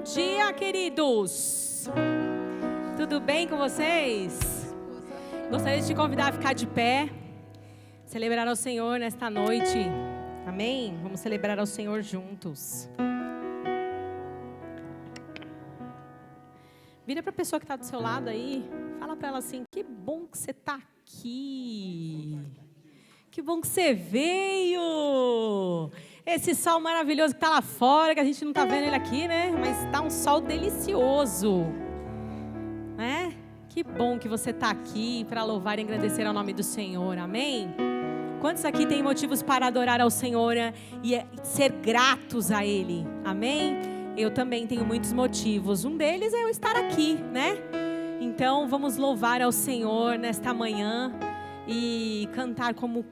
dia, queridos! Tudo bem com vocês? Gostaria de te convidar a ficar de pé, celebrar ao Senhor nesta noite. Amém? Vamos celebrar ao Senhor juntos. Vira para a pessoa que está do seu lado aí, fala para ela assim: que bom que você está aqui. Que bom que você veio. Esse sol maravilhoso que está lá fora, que a gente não está vendo ele aqui, né? Mas está um sol delicioso, né? Que bom que você está aqui para louvar e agradecer ao nome do Senhor, amém? Quantos aqui têm motivos para adorar ao Senhor e ser gratos a Ele, amém? Eu também tenho muitos motivos, um deles é eu estar aqui, né? Então vamos louvar ao Senhor nesta manhã e cantar como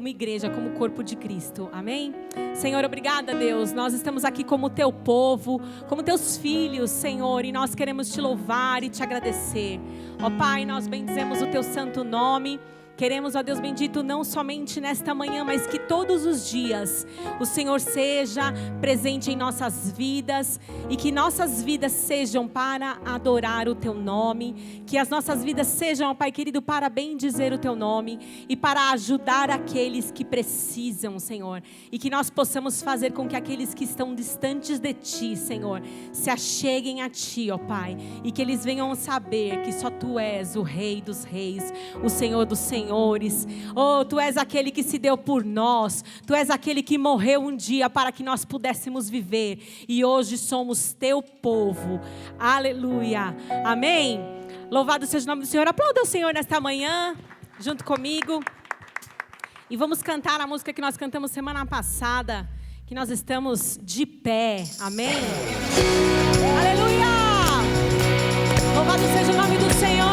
igreja, como corpo de Cristo, amém? Senhor, obrigada, Deus, nós estamos aqui como teu povo, como teus filhos, Senhor, e nós queremos te louvar e te agradecer. Ó Pai, nós bendizemos o teu santo nome. Queremos, ó Deus bendito, não somente nesta manhã, mas que todos os dias o Senhor seja presente em nossas vidas e que nossas vidas sejam para adorar o Teu nome, que as nossas vidas sejam, ó Pai querido, para bendizer o Teu nome e para ajudar aqueles que precisam, Senhor, e que nós possamos fazer com que aqueles que estão distantes de Ti, Senhor, se acheguem a Ti, ó Pai, e que eles venham saber que só Tu és o Rei dos Reis, o Senhor dos Senhores. Oh, Tu és aquele que se deu por nós, Tu és aquele que morreu um dia para que nós pudéssemos viver, e hoje somos Teu povo, aleluia, amém? Louvado seja o nome do Senhor. Aplauda o Senhor nesta manhã, junto comigo, e vamos cantar a música que nós cantamos semana passada, que nós estamos de pé, amém? Aleluia! Louvado seja o nome do Senhor.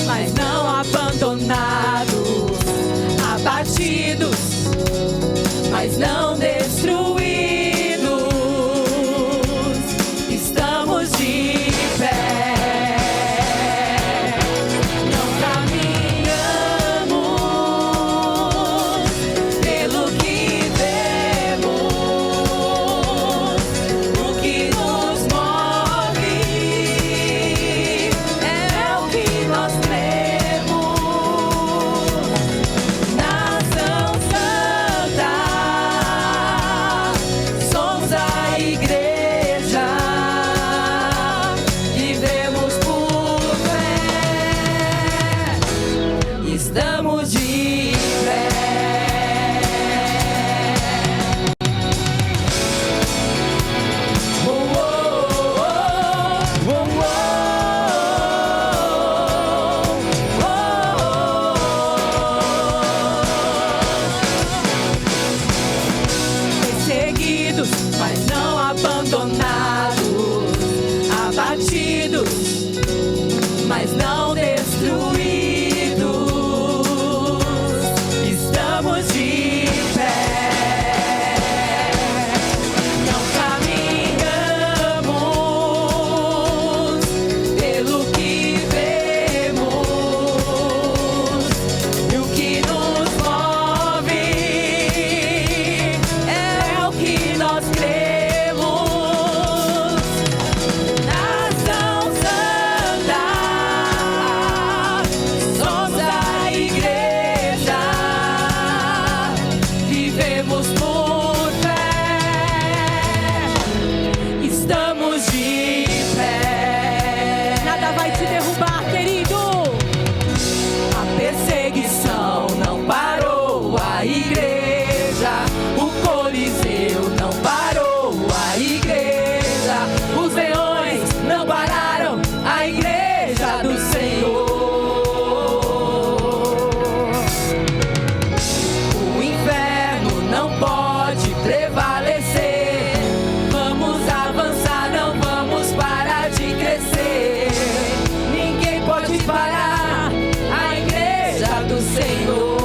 Mas não abandonados, abatidos, mas não destruídos. Estamos de pé, não caminhamos pelo que vemos, o que nos move é o que nós cremos. Nação Santa, igreja. Os leões não pararam a igreja do Senhor. O inferno não pode prevalecer. Vamos avançar, não vamos parar de crescer. Ninguém pode parar a igreja do Senhor.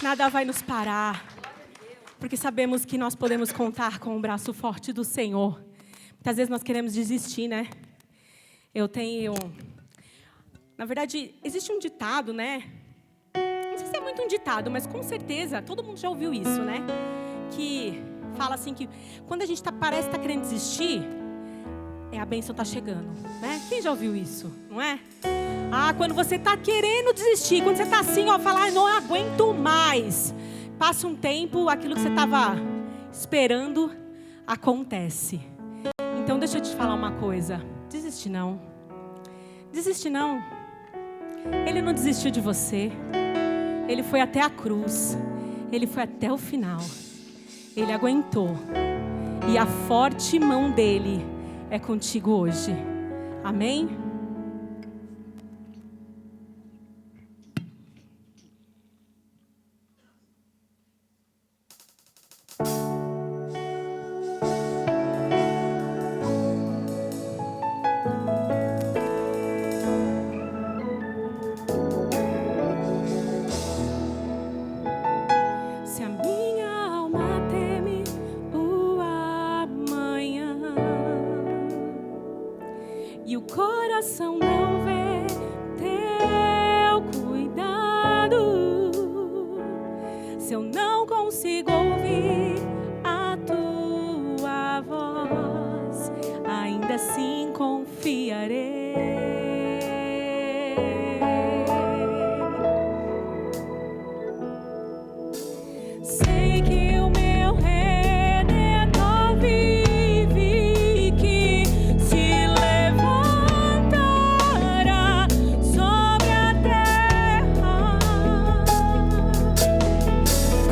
Nada vai nos parar, porque sabemos que nós podemos contar com o braço forte do Senhor. Muitas vezes nós queremos desistir, né? Na verdade, existe um ditado, né? Não sei se é muito um ditado, mas com certeza, todo mundo já ouviu isso, né? Que fala assim que quando a gente parece estar querendo desistir, a bênção está chegando, né? Quem já ouviu isso, não é? Quando você está querendo desistir, quando você está assim, falar, não aguento mais. Passa um tempo, aquilo que você estava esperando acontece. Então deixa eu te falar uma coisa, desiste não. Desiste não. Ele não desistiu de você. Ele foi até a cruz. Ele foi até o final. Ele aguentou. E a forte mão dele é contigo hoje. Amém? se eu não consigo ouvir a tua voz, ainda assim confiarei. Sei que o meu Redentor vive, que se levantará sobre a terra.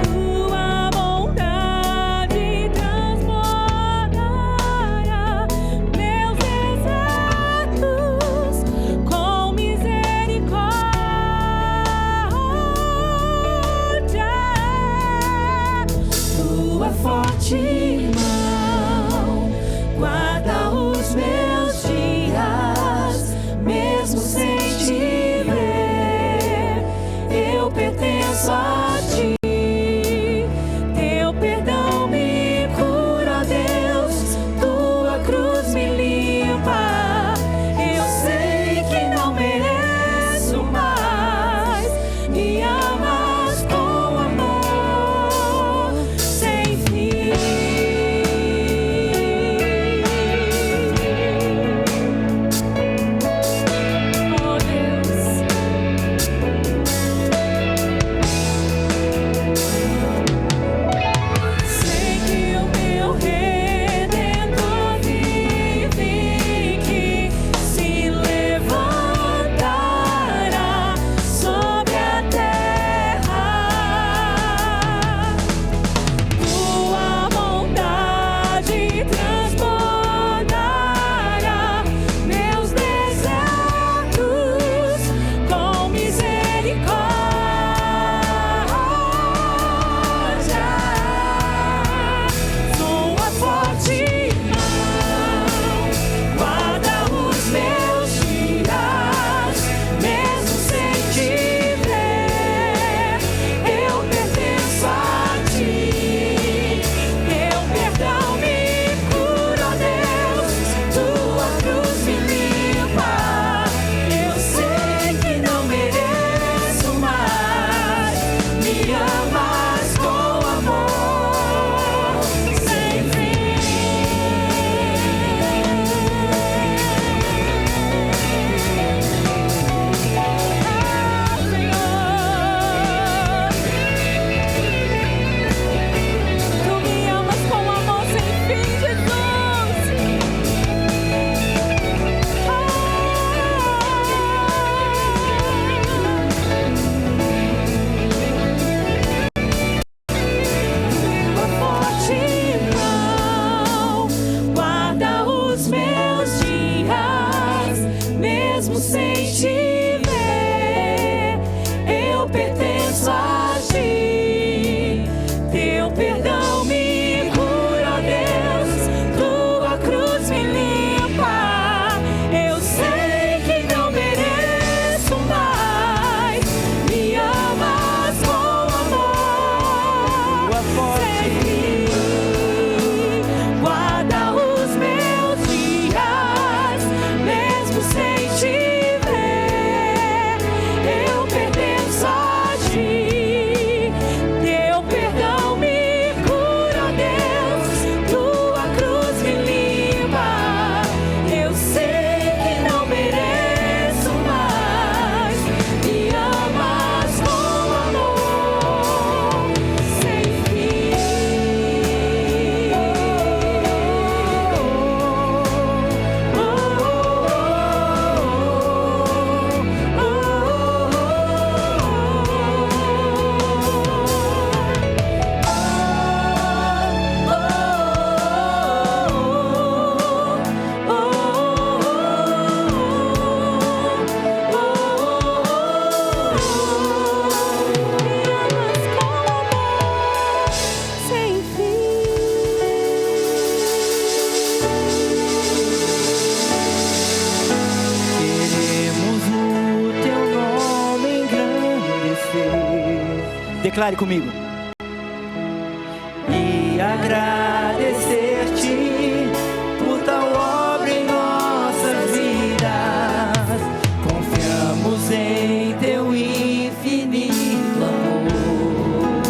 Tua bondade transbordará meus desertos com misericórdia. Tua forte mão guarda os meus dias, mesmo sem te ver, eu pertenço a ti. Teu perdão me cura, Deus, tua cruz me limpa. Eu sei que não mereço mais, me amas com amor sem fim. Oh Deus, sei que o meu Redentor vive, que se levantará sobre a terra. Tua bondade transbordará meus desertos com misericórdia. Sua forte mão guarda os meus dias, mesmo sem te ver, eu pertenço a ti. Teu perdão me cura, Deus, tua cruz me limpa. Eu sei que não mereço mais, me amas com amor sem fim. Senhor, tu me amas com amor sem fim, Jesus. Tua forte mão guarda os meus dias, mesmo sem te ver, eu pertenço a ti. Teu perdão me cura, Deus, tua cruz me limpa. Eu sei que não mereço mais, me amas com amor sem fim. Guarda os meus dias, mesmo sem te ver, eu pertenço a ti. Teu perdão me cura, Deus, tua cruz me limpa. Eu sei que não mereço mais, me amas com amor sem fim. Sem fim. Queremos o teu nome engrandecer. Declare comigo. E agradecer-te por tal obra em nossas vidas. Confiamos em teu infinito amor.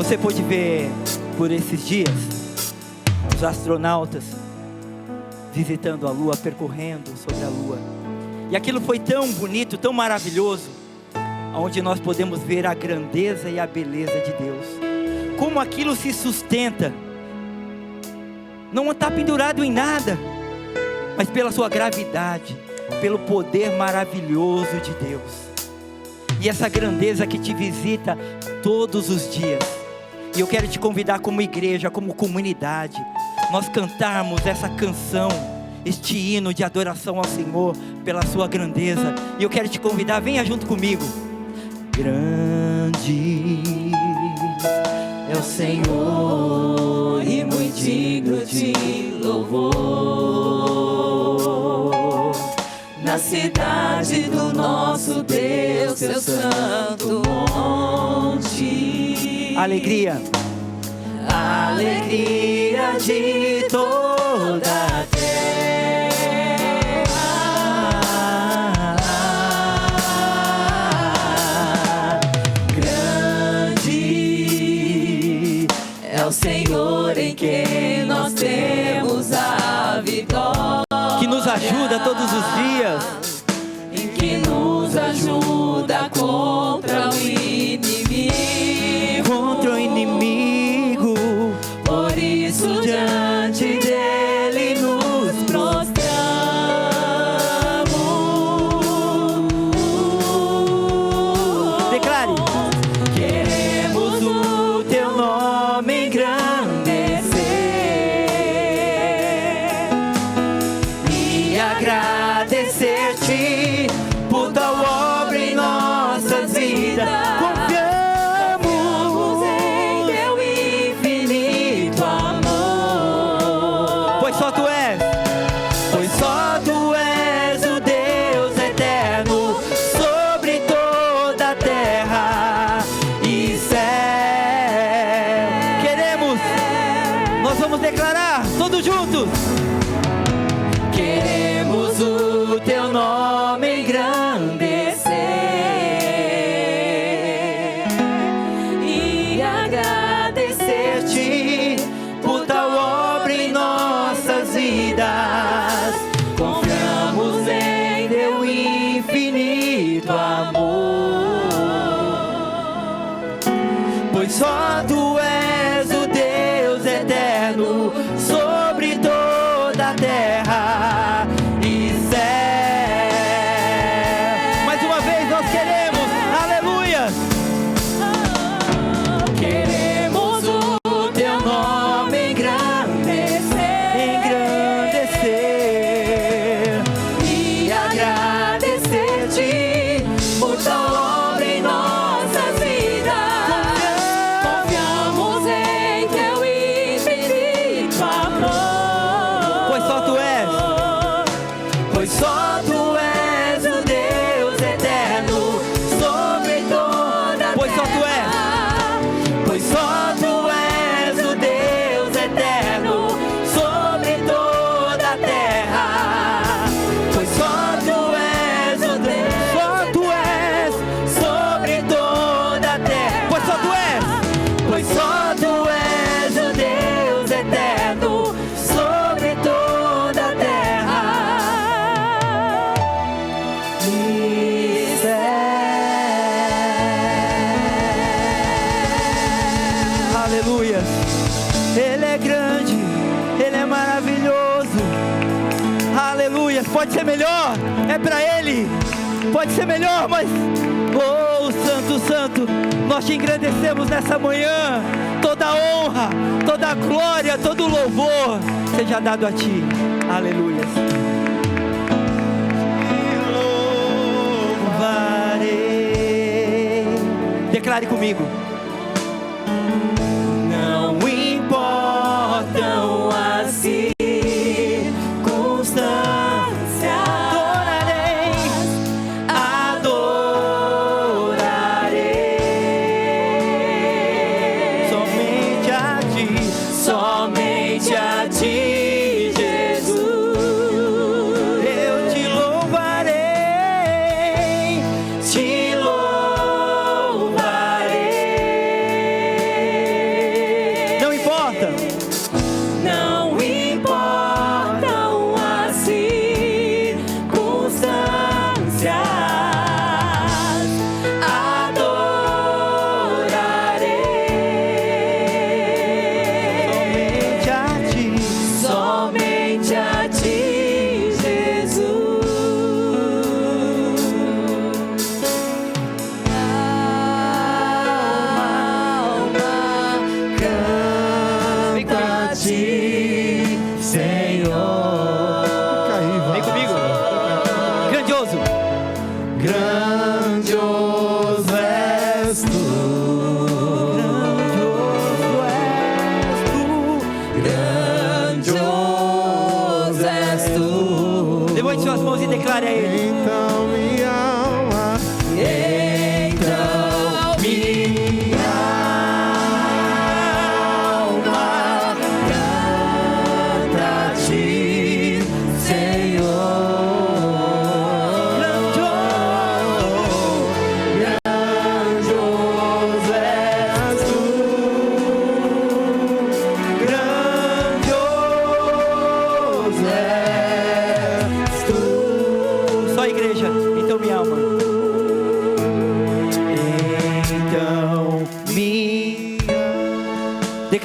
Você pôde ver por esses dias os astronautas visitando a Lua, percorrendo sobre a Lua. E aquilo foi tão bonito, tão maravilhoso, onde nós podemos ver a grandeza e a beleza de Deus. Como aquilo se sustenta, não está pendurado em nada, mas pela sua gravidade, pelo poder maravilhoso de Deus. E essa grandeza que te visita todos os dias. E eu quero te convidar como igreja, como comunidade, nós cantarmos essa canção, este hino de adoração ao Senhor pela sua grandeza. E eu quero te convidar, venha junto comigo. Grande é o Senhor e muito digno de louvor, na cidade do nosso Deus, seu santo monte. Alegria, alegria de toda a terra. Grande é o Senhor em quem nós temos a vitória, que nos ajuda todos os dias, em que nos ajuda contra o inimigo, por isso diante dele nos prostramos. Declare: Queremos o teu nome engrandecer e agradecer-te por tal obra em nossas vidas. Confiamos em teu infinito amor, pois só tu és o Deus eterno sobre toda a terra e céu. Queremos, nós vamos declarar todos juntos. Queremos o teu nome engrandecer e agradecer-te por tal obra em nossas vidas. Confiamos em teu infinito amor, pois só tu és o Deus eterno sobre toda a terra e céu. Mais uma vez nós queremos, aleluia. Queremos o teu nome engrandecer e agradecer-te por tal obra em nossas vidas. Confiamos em teu infinito amor, Pois só tu és o Deus eterno sobre toda a Pois só tu és. terra. Pois só tu és o Deus eterno sobre toda a terra. Pois só tu és o Deus, Só tu és. sobre toda a terra. Pois só tu és. Pois só tu és o Deus eterno sobre toda a terra e céu. Aleluia. Ele é grande, Ele é maravilhoso. Aleluia. Pode ser melhor, é pra Ele. Pode ser melhor, mas oh, Santo, Santo, nós te engrandecemos nessa manhã. Toda a honra, toda a glória, todo o louvor seja dado a Ti. Aleluia. Louvarei. Declare comigo. Não importam as circunstâncias, adorarei Somente a Ti. somente a ti, Jesus. Eu te louvarei. Te louvarei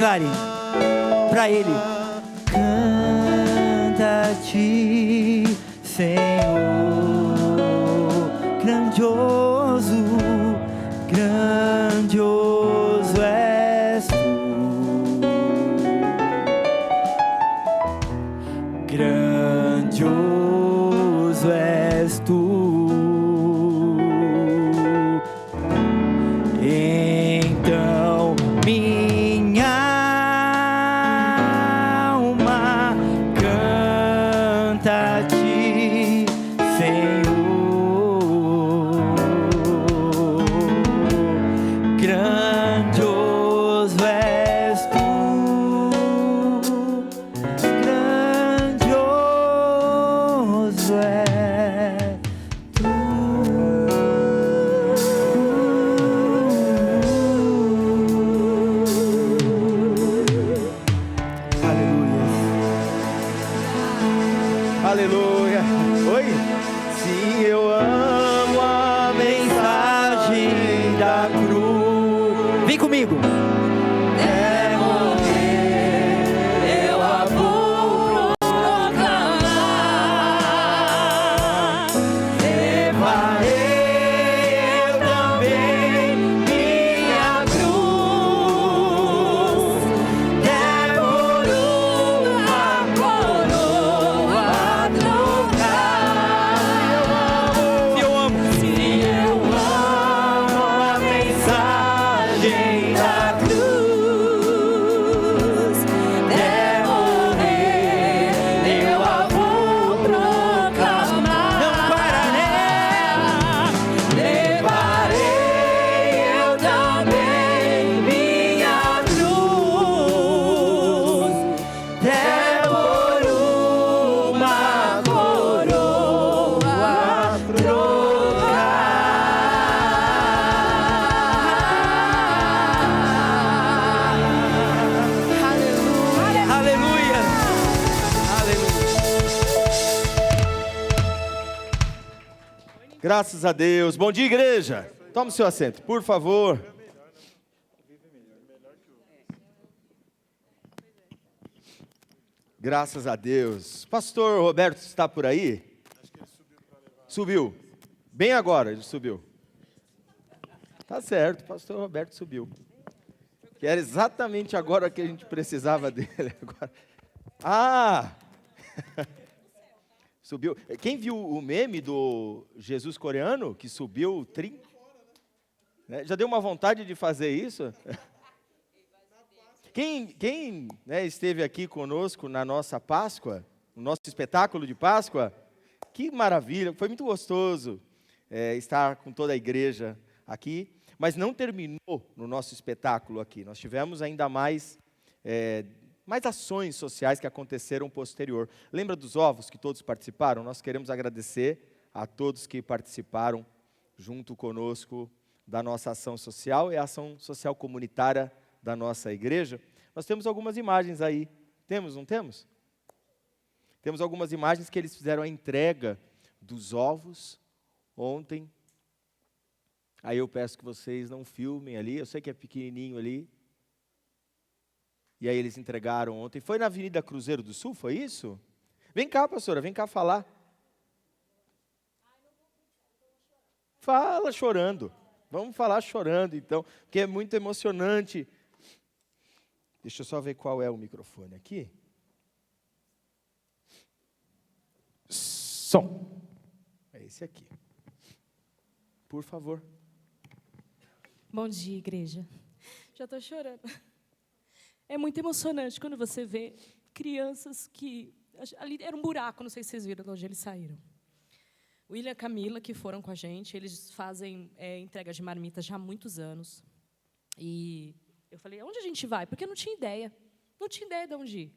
declare para Ele. Canta-te, Senhor, grandioso, grandioso és tu. Grandioso és tu. Então minha alma canta-te, Senhor. Grandioso és tu. Grandioso és tu. Aleluia. Oi? Sim, eu amo a Mensagem da cruz. Vem comigo. Até morrer, eu a vou proclamar. Levarei eu também minha cruz, até por uma coroa trocar. Se eu amo. Se eu amo a mensagem da cruz, até morrer eu a vou proclamar. Não pararei. Levarei eu também minha cruz, até por uma coroa trocar. Aleluia. Aleluia. Graças a Deus. Bom dia, igreja. Tome seu assento, por favor. Graças a Deus. Pastor Roberto está por aí? Subiu. Bem agora ele subiu. Tá certo, pastor Roberto subiu. Que era exatamente agora que a gente precisava dele. Agora. Ah! Subiu. Quem viu o meme do Jesus coreano, que subiu 30? Né? Já deu uma vontade de fazer isso? Quem né, esteve aqui conosco na nossa Páscoa, no nosso espetáculo de Páscoa, que maravilha, foi muito gostoso estar com toda a igreja aqui, mas não terminou no nosso espetáculo aqui, nós tivemos ainda mais ações sociais que aconteceram posterior. Lembra dos ovos que todos participaram? Nós queremos agradecer a todos que participaram junto conosco da nossa ação social e a ação social comunitária da nossa igreja. Nós temos algumas imagens aí. Temos, não temos? Temos algumas imagens que eles fizeram a entrega dos ovos ontem. Aí eu peço que vocês não filmem ali, eu sei que é pequenininho ali. E aí eles entregaram ontem. Foi na Avenida Cruzeiro do Sul, foi isso? Vem cá, pastora, vem cá falar. Fala chorando. Vamos falar chorando, então, porque é muito emocionante. Deixa eu só ver qual é o microfone aqui. Som. É esse aqui. Por favor. Bom dia, igreja. Já estou chorando. É muito emocionante quando você vê crianças que... Ali era um buraco, não sei se vocês viram de onde eles saíram. O William e a Camila, que foram com a gente, eles fazem entrega de marmitas já há muitos anos. E eu falei, onde a gente vai? Porque eu não tinha ideia. Não tinha ideia de onde ir.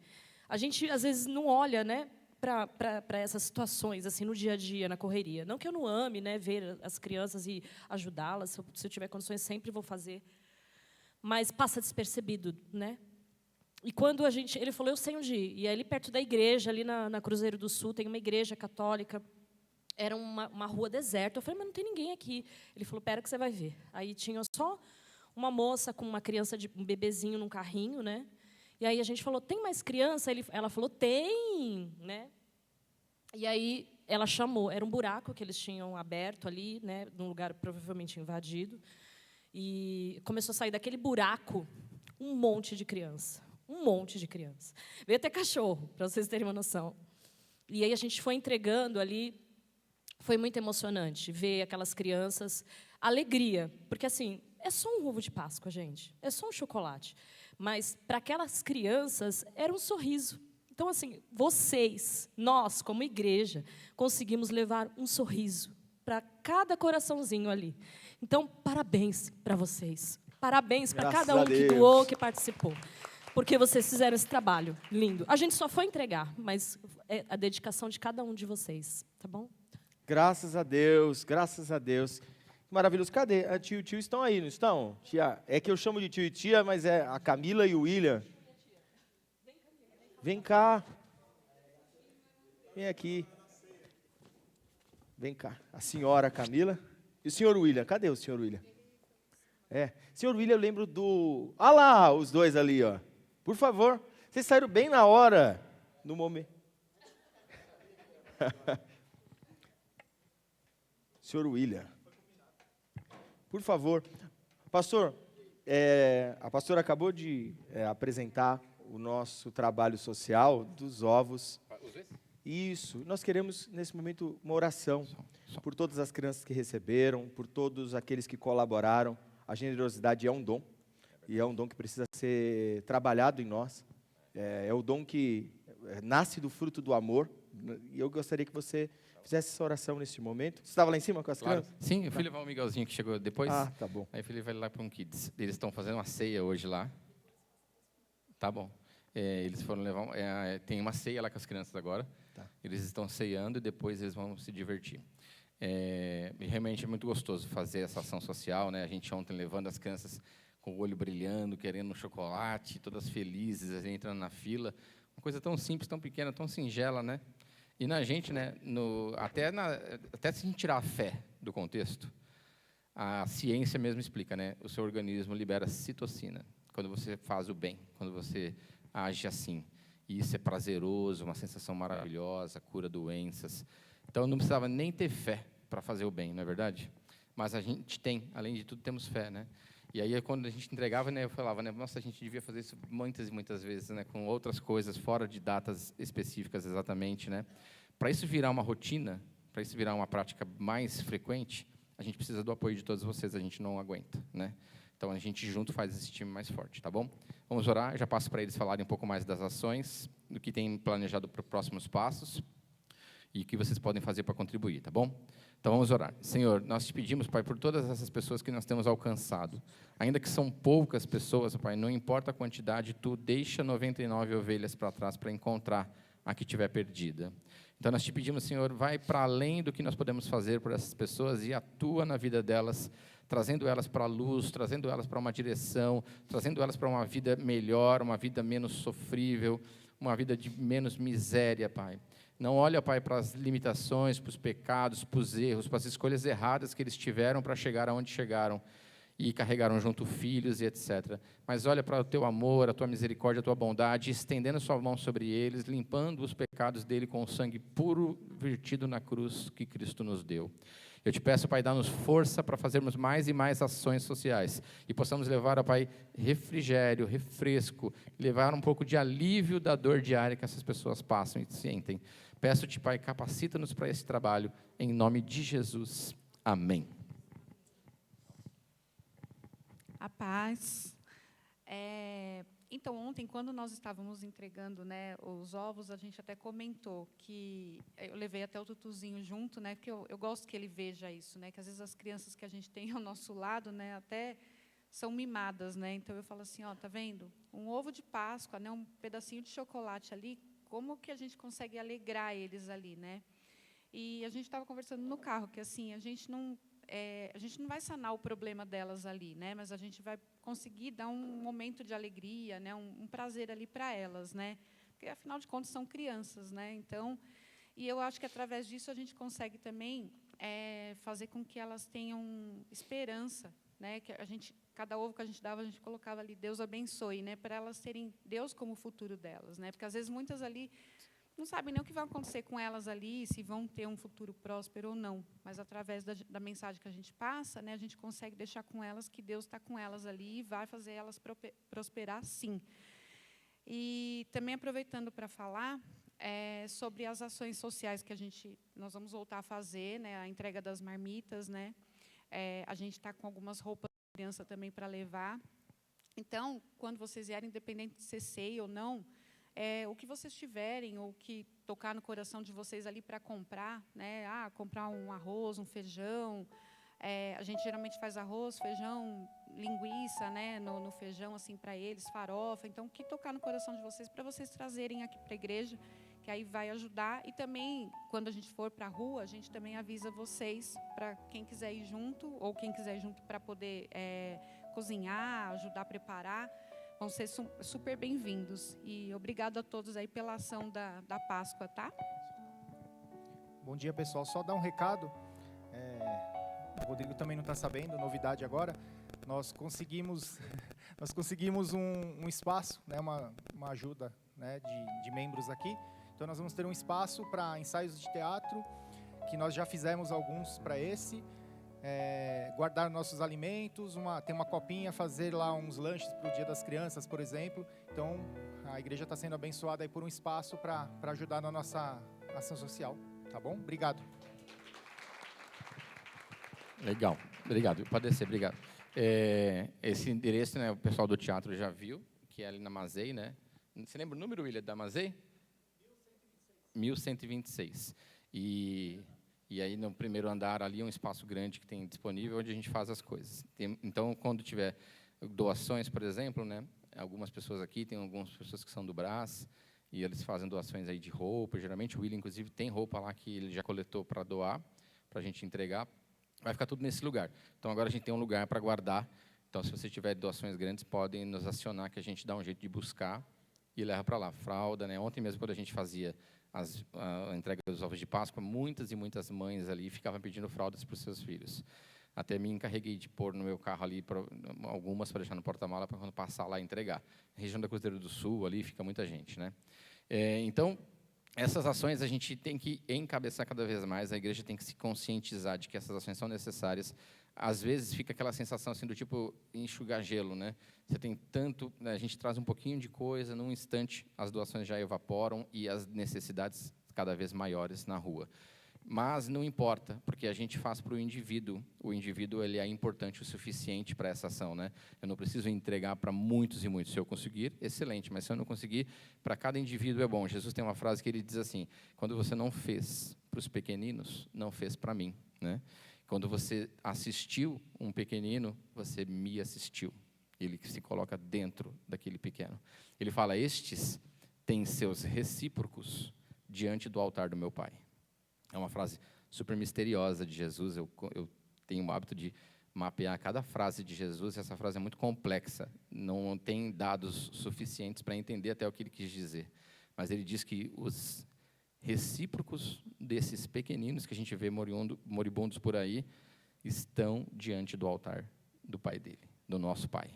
A gente, às vezes, não olha, né, para essas situações, assim, no dia a dia, na correria. Não que eu não ame, né, ver as crianças e ajudá-las. Se eu tiver condições, sempre vou fazer. Mas passa despercebido, né? E quando ele falou, eu sei onde ir. E ali perto da igreja, ali na Cruzeiro do Sul, tem uma igreja católica. Era uma rua deserta. Eu falei, mas não tem ninguém aqui. Ele falou, pera que você vai ver. Aí tinha só uma moça com uma criança, um bebezinho num carrinho, né? E aí a gente falou, tem mais criança? Ela falou, tem, né? E aí ela chamou, era um buraco que eles tinham aberto ali, né, num lugar provavelmente invadido, e começou a sair daquele buraco um monte de criança. Veio até cachorro, para vocês terem uma noção. E aí a gente foi entregando ali, foi muito emocionante ver aquelas crianças, alegria, porque assim, é só um ovo de Páscoa, gente, é só um chocolate, mas para aquelas crianças era um sorriso. Então, assim, vocês, nós, como igreja, conseguimos levar um sorriso para cada coraçãozinho ali. Então, parabéns para vocês. Parabéns para cada um que doou, que participou. Porque vocês fizeram esse trabalho lindo. A gente só foi entregar, mas é a dedicação de cada um de vocês, tá bom? Graças a Deus, graças a Deus. Maravilhoso. Cadê? A tio e tio estão aí, não estão? Tia, é que eu chamo de tio e tia, mas é a Camila e o William. Vem cá. Vem aqui. Vem cá. A senhora Camila. E o senhor William. Cadê o senhor William? Senhor William, eu lembro do... Ah lá, os dois ali, ó. Por favor. Vocês saíram bem na hora. No momento. Senhor William. Por favor. Pastor, a pastora acabou de apresentar o nosso trabalho social dos ovos. Isso. Nós queremos, nesse momento, uma oração por todas as crianças que receberam, por todos aqueles que colaboraram. A generosidade é um dom, e é um dom que precisa ser trabalhado em nós. É o dom que nasce do fruto do amor, e eu gostaria que você fizesse essa oração nesse momento. Você estava lá em cima com as crianças? Sim, eu fui levar o Miguelzinho que chegou depois. Ah, tá bom. Aí eu fui levar ele lá para um Kids. Eles estão fazendo uma ceia hoje lá. Tá bom. Eles foram levar... tem uma ceia lá com as crianças agora. Tá. Eles estão ceando e depois eles vão se divertir. E realmente é muito gostoso fazer essa ação social, né? A gente ontem levando as crianças com o olho brilhando, querendo um chocolate, todas felizes, entrando na fila. Uma coisa tão simples, tão pequena, tão singela, né? E na gente, né? Até se a gente tirar a fé do contexto, a ciência mesmo explica, né? O seu organismo libera citocina quando você faz o bem, quando você age assim. E isso é prazeroso, uma sensação maravilhosa, cura doenças. Então, não precisava nem ter fé para fazer o bem, não é verdade? Mas a gente tem, além de tudo, temos fé, né? E aí, quando a gente entregava, né, eu falava, né, nossa, a gente devia fazer isso muitas e muitas vezes, né, com outras coisas, fora de datas específicas exatamente, né? Para isso virar uma rotina, para isso virar uma prática mais frequente, a gente precisa do apoio de todos vocês, a gente não aguenta, né? Então, a gente junto faz esse time mais forte, tá bom? Vamos orar, eu já passo para eles falarem um pouco mais das ações, do que tem planejado para os próximos passos e o que vocês podem fazer para contribuir, tá bom? Então, vamos orar. Senhor, nós te pedimos, Pai, por todas essas pessoas que nós temos alcançado, ainda que são poucas pessoas, Pai, não importa a quantidade, Tu deixa 99 ovelhas para trás para encontrar a que estiver perdida. Então, nós te pedimos, Senhor, vai para além do que nós podemos fazer por essas pessoas e atua na vida delas, trazendo elas para a luz, trazendo elas para uma direção, trazendo elas para uma vida melhor, uma vida menos sofrível, uma vida de menos miséria, Pai. Não olha, Pai, para as limitações, para os pecados, para os erros, para as escolhas erradas que eles tiveram para chegar aonde chegaram e carregaram junto filhos e etc. Mas olha para o Teu amor, a Tua misericórdia, a Tua bondade, estendendo a Sua mão sobre eles, limpando os pecados dele com o sangue puro vertido na cruz que Cristo nos deu. Eu te peço, Pai, dá-nos força para fazermos mais e mais ações sociais e possamos levar, ó Pai, refrigério, refresco, levar um pouco de alívio da dor diária que essas pessoas passam e sentem. Peço-te, Pai, capacita-nos para esse trabalho, em nome de Jesus. Amém. A paz. Então, ontem, quando nós estávamos entregando, né, os ovos, a gente até comentou que eu levei até o Tutuzinho junto, né, porque eu gosto que ele veja isso, né, que às vezes as crianças que a gente tem ao nosso lado, né, até são mimadas, né. Então eu falo assim, ó, tá vendo? Um ovo de Páscoa, né, um pedacinho de chocolate ali, como que a gente consegue alegrar eles ali, né? E a gente estava conversando no carro que assim a gente não vai sanar o problema delas ali, né? Mas a gente vai conseguir dar um momento de alegria, né? Um prazer ali para elas, né? Porque afinal de contas são crianças, né? Então, e eu acho que através disso a gente consegue também fazer com que elas tenham esperança, né, que cada ovo que a gente dava, a gente colocava ali, Deus abençoe, né, para elas terem Deus como futuro delas, né, porque às vezes muitas ali não sabem nem o que vai acontecer com elas ali, se vão ter um futuro próspero ou não, mas através da mensagem que a gente passa, né, a gente consegue deixar com elas que Deus está com elas ali e vai fazer elas prosperar, sim. E também aproveitando para falar sobre as ações sociais que nós vamos voltar a fazer, né, a entrega das marmitas, né, a gente está com algumas roupas de criança também para levar. Então, quando vocês vierem, independente de ser ceia ou não, o que vocês tiverem, ou que tocar no coração de vocês ali para comprar, né? Comprar um arroz, um feijão. A gente geralmente faz arroz, feijão, linguiça, né? No feijão, assim, para eles, farofa. Então, o que tocar no coração de vocês, para vocês trazerem aqui para a igreja, que aí vai ajudar. E também, quando a gente for para a rua, a gente também avisa vocês, para quem quiser ir junto, ou quem quiser ir junto para poder cozinhar, ajudar a preparar. Vão ser super bem-vindos. E obrigado a todos aí pela ação da Páscoa, tá? Bom dia, pessoal. Só dar um recado. O Rodrigo também não está sabendo, novidade agora. Nós conseguimos um espaço, né, uma ajuda, né, de membros aqui. Então, nós vamos ter um espaço para ensaios de teatro, que nós já fizemos alguns para esse. Guardar nossos alimentos, ter uma copinha, fazer lá uns lanches para o Dia das Crianças, por exemplo. Então, a igreja está sendo abençoada aí por um espaço para ajudar na nossa ação social, tá bom? Obrigado. Legal, obrigado. Pode descer, obrigado. Esse endereço, né, o pessoal do teatro já viu, que é ali na Mazei, né? Você lembra o número, William, da Mazei? 1126. E aí, no primeiro andar, ali, um espaço grande que tem disponível, onde a gente faz as coisas. Então, quando tiver doações, por exemplo, né, algumas pessoas aqui, tem algumas pessoas que são do Brás, e eles fazem doações aí de roupa. Geralmente, o William, inclusive, tem roupa lá que ele já coletou para doar, para a gente entregar. Vai ficar tudo nesse lugar. Então, agora a gente tem um lugar para guardar. Então, se você tiver doações grandes, podem nos acionar, que a gente dá um jeito de buscar e leva para lá. Fralda, né? Ontem mesmo, quando a gente fazia a entrega dos ovos de Páscoa, muitas e muitas mães ali ficavam pedindo fraldas para os seus filhos. Até me encarreguei de pôr no meu carro ali algumas para deixar no porta-mala para quando passar lá entregar. Na região da Cruzeiro do Sul, ali fica muita gente, né? Então, essas ações a gente tem que encabeçar cada vez mais, a igreja tem que se conscientizar de que essas ações são necessárias. Às vezes fica aquela sensação assim do tipo enxugar gelo, né? Você tem tanto, né, a gente traz um pouquinho de coisa, num instante as doações já evaporam e as necessidades cada vez maiores na rua. Mas não importa, porque a gente faz para o indivíduo. O indivíduo ele é importante o suficiente para essa ação, né? Eu não preciso entregar para muitos e muitos. Se eu conseguir, excelente. Mas se eu não conseguir, para cada indivíduo é bom. Jesus tem uma frase que ele diz assim: quando você não fez para os pequeninos, não fez para mim, né? Quando você assistiu um pequenino, você me assistiu. Ele se coloca dentro daquele pequeno. Ele fala: estes têm seus recíprocos diante do altar do meu Pai. É uma frase super misteriosa de Jesus. Eu tenho o hábito de mapear cada frase de Jesus. Essa frase é muito complexa. Não tem dados suficientes para entender até o que ele quis dizer. Mas ele diz que os recíprocos desses pequeninos que a gente vê moribundos por aí estão diante do altar do Pai dele, do nosso Pai.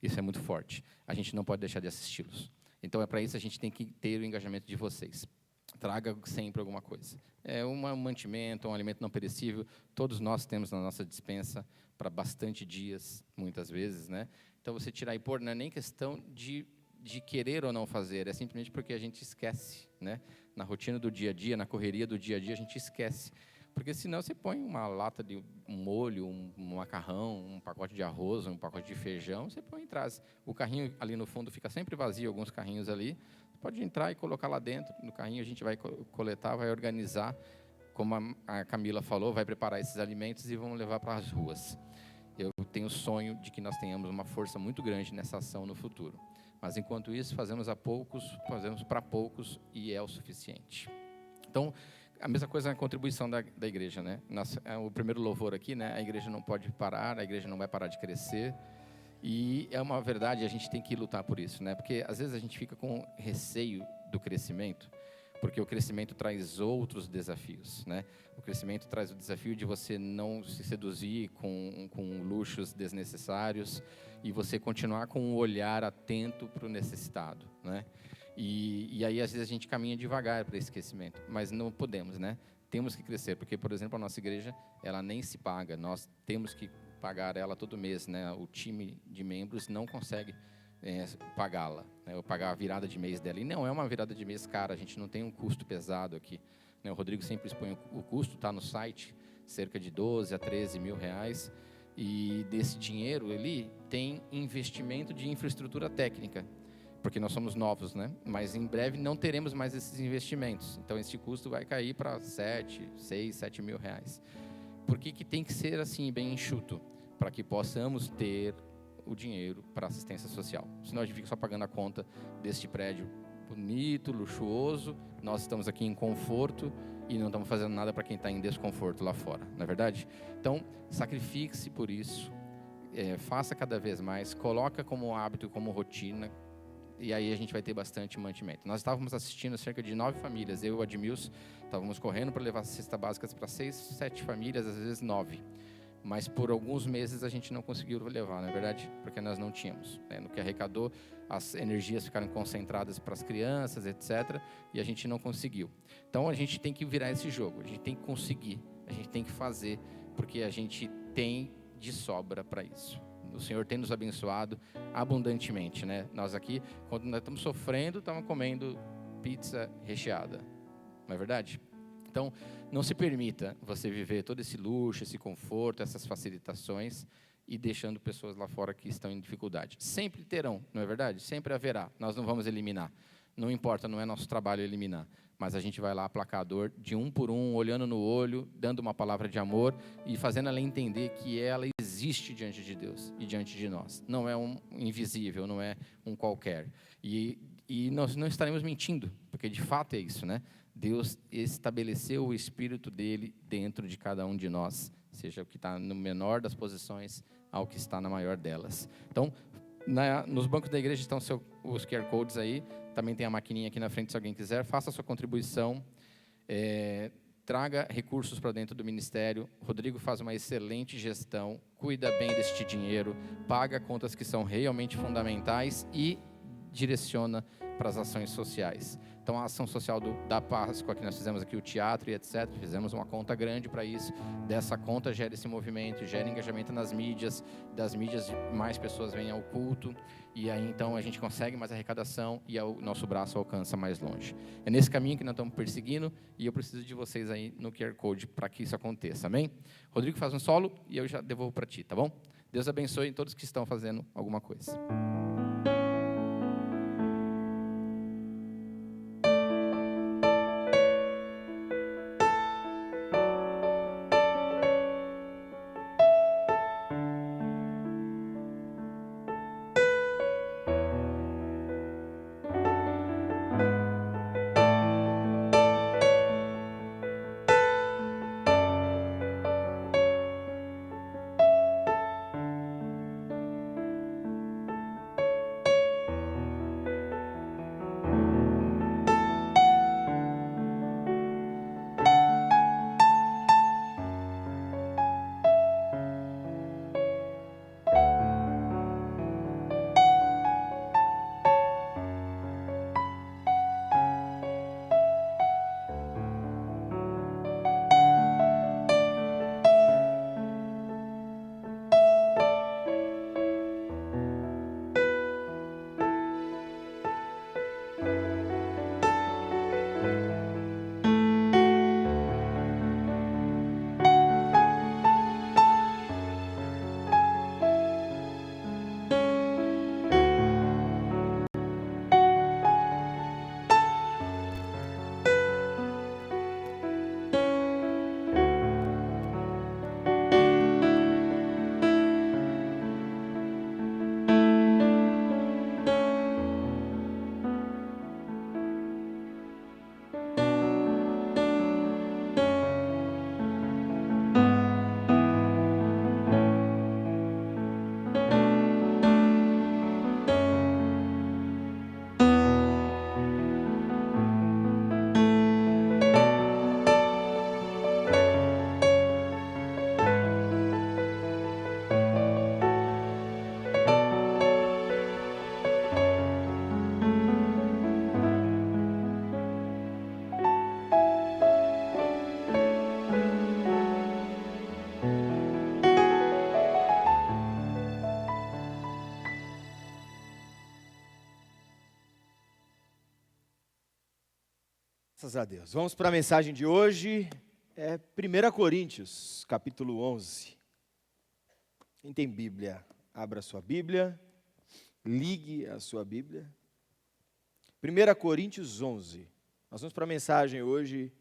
Isso é muito forte. A gente não pode deixar de assisti-los. Então, para isso, a gente tem que ter o engajamento de vocês. Traga sempre alguma coisa. Um mantimento, um alimento não perecível, todos nós temos na nossa despensa para bastante dias, muitas vezes, né? Então, você tirar e pôr não é nem questão de querer ou não fazer, é simplesmente porque a gente esquece, né? Na rotina do dia a dia, na correria do dia a dia, a gente esquece. Porque senão você põe uma lata de um molho, um macarrão, um pacote de arroz, um pacote de feijão, você põe e traz. O carrinho ali no fundo fica sempre vazio, alguns carrinhos ali. Você pode entrar e colocar lá dentro. No carrinho a gente vai coletar, vai organizar, como a Camila falou, vai preparar esses alimentos e vamos levar para as ruas. Eu tenho o sonho de que nós tenhamos uma força muito grande nessa ação no futuro. Mas, enquanto isso, fazemos para poucos e é o suficiente. Então, a mesma coisa na contribuição da igreja, né? O primeiro louvor aqui, né? A igreja não pode parar, a igreja não vai parar de crescer. E é uma verdade, a gente tem que lutar por isso, né? Porque, às vezes, a gente fica com receio do crescimento, porque o crescimento traz outros desafios, né? O crescimento traz o desafio de você não se seduzir com luxos desnecessários e você continuar com um olhar atento para o necessitado, né? E aí, às vezes, a gente caminha devagar para esse crescimento, mas não podemos, né? Temos que crescer, porque, por exemplo, a nossa igreja, ela nem se paga, nós temos que pagar ela todo mês, né? O time de membros não consegue pagá-la, né? Ou pagar a virada de mês dela. E não é uma virada de mês cara, a gente não tem um custo pesado aqui, né? O Rodrigo sempre expõe o custo, está no site, cerca de 12 a 13 mil reais. E desse dinheiro, ele tem investimento de infraestrutura técnica, porque nós somos novos, né? Mas em breve não teremos mais esses investimentos. Então, esse custo vai cair para 6, 7 mil reais. Por que tem que ser assim, bem enxuto? Para que possamos ter o dinheiro para assistência social. Senão a gente fica só pagando a conta deste prédio bonito, luxuoso. Nós estamos aqui em conforto e não estamos fazendo nada para quem está em desconforto lá fora, não é verdade? Então, sacrifique-se por isso, faça cada vez mais, coloca como hábito, como rotina, e aí a gente vai ter bastante mantimento. Nós estávamos assistindo cerca de 9 famílias, eu e o Admilson, estávamos correndo para levar cestas básicas para 6, 7 famílias, às vezes 9. Mas por alguns meses a gente não conseguiu levar, não é verdade? Porque nós não tínhamos, né? No que arrecadou, as energias ficaram concentradas para as crianças, etc. E a gente não conseguiu. Então a gente tem que virar esse jogo, a gente tem que conseguir, a gente tem que fazer, porque a gente tem de sobra para isso. O Senhor tem nos abençoado abundantemente, né? Nós aqui, quando nós estamos sofrendo, estamos comendo pizza recheada, não é verdade? Então, não se permita você viver todo esse luxo, esse conforto, essas facilitações e deixando pessoas lá fora que estão em dificuldade. Sempre terão, não é verdade? Sempre haverá. Nós não vamos eliminar. Não importa, não é nosso trabalho eliminar. Mas a gente vai lá aplacar a dor de um por um, olhando no olho, dando uma palavra de amor e fazendo ela entender que ela existe diante de Deus e diante de nós. Não é um invisível, não é um qualquer. E nós não estaremos mentindo, porque de fato é isso, né? Deus estabeleceu o Espírito dele dentro de cada um de nós, seja o que está no menor das posições ao que está na maior delas. Então, nos bancos da igreja estão os QR Codes aí, também tem a maquininha aqui na frente se alguém quiser, faça a sua contribuição, traga recursos para dentro do ministério. Rodrigo faz uma excelente gestão, cuida bem deste dinheiro, paga contas que são realmente fundamentais e direciona para as ações sociais. Então, a ação social da Páscoa, que nós fizemos aqui, o teatro e etc., fizemos uma conta grande para isso. Dessa conta gera esse movimento, gera engajamento nas mídias, das mídias mais pessoas vêm ao culto, e aí então a gente consegue mais arrecadação e o nosso braço alcança mais longe. É nesse caminho que nós estamos perseguindo, e eu preciso de vocês aí no QR Code para que isso aconteça, amém? Rodrigo faz um solo e eu já devolvo para ti, tá bom? Deus abençoe todos que estão fazendo alguma coisa. Graças a Deus. Vamos para a mensagem de hoje. É 1 Coríntios, capítulo 11. Quem tem Bíblia, abra a sua Bíblia, ligue a sua Bíblia. 1 Coríntios 11. Nós vamos para a mensagem hoje.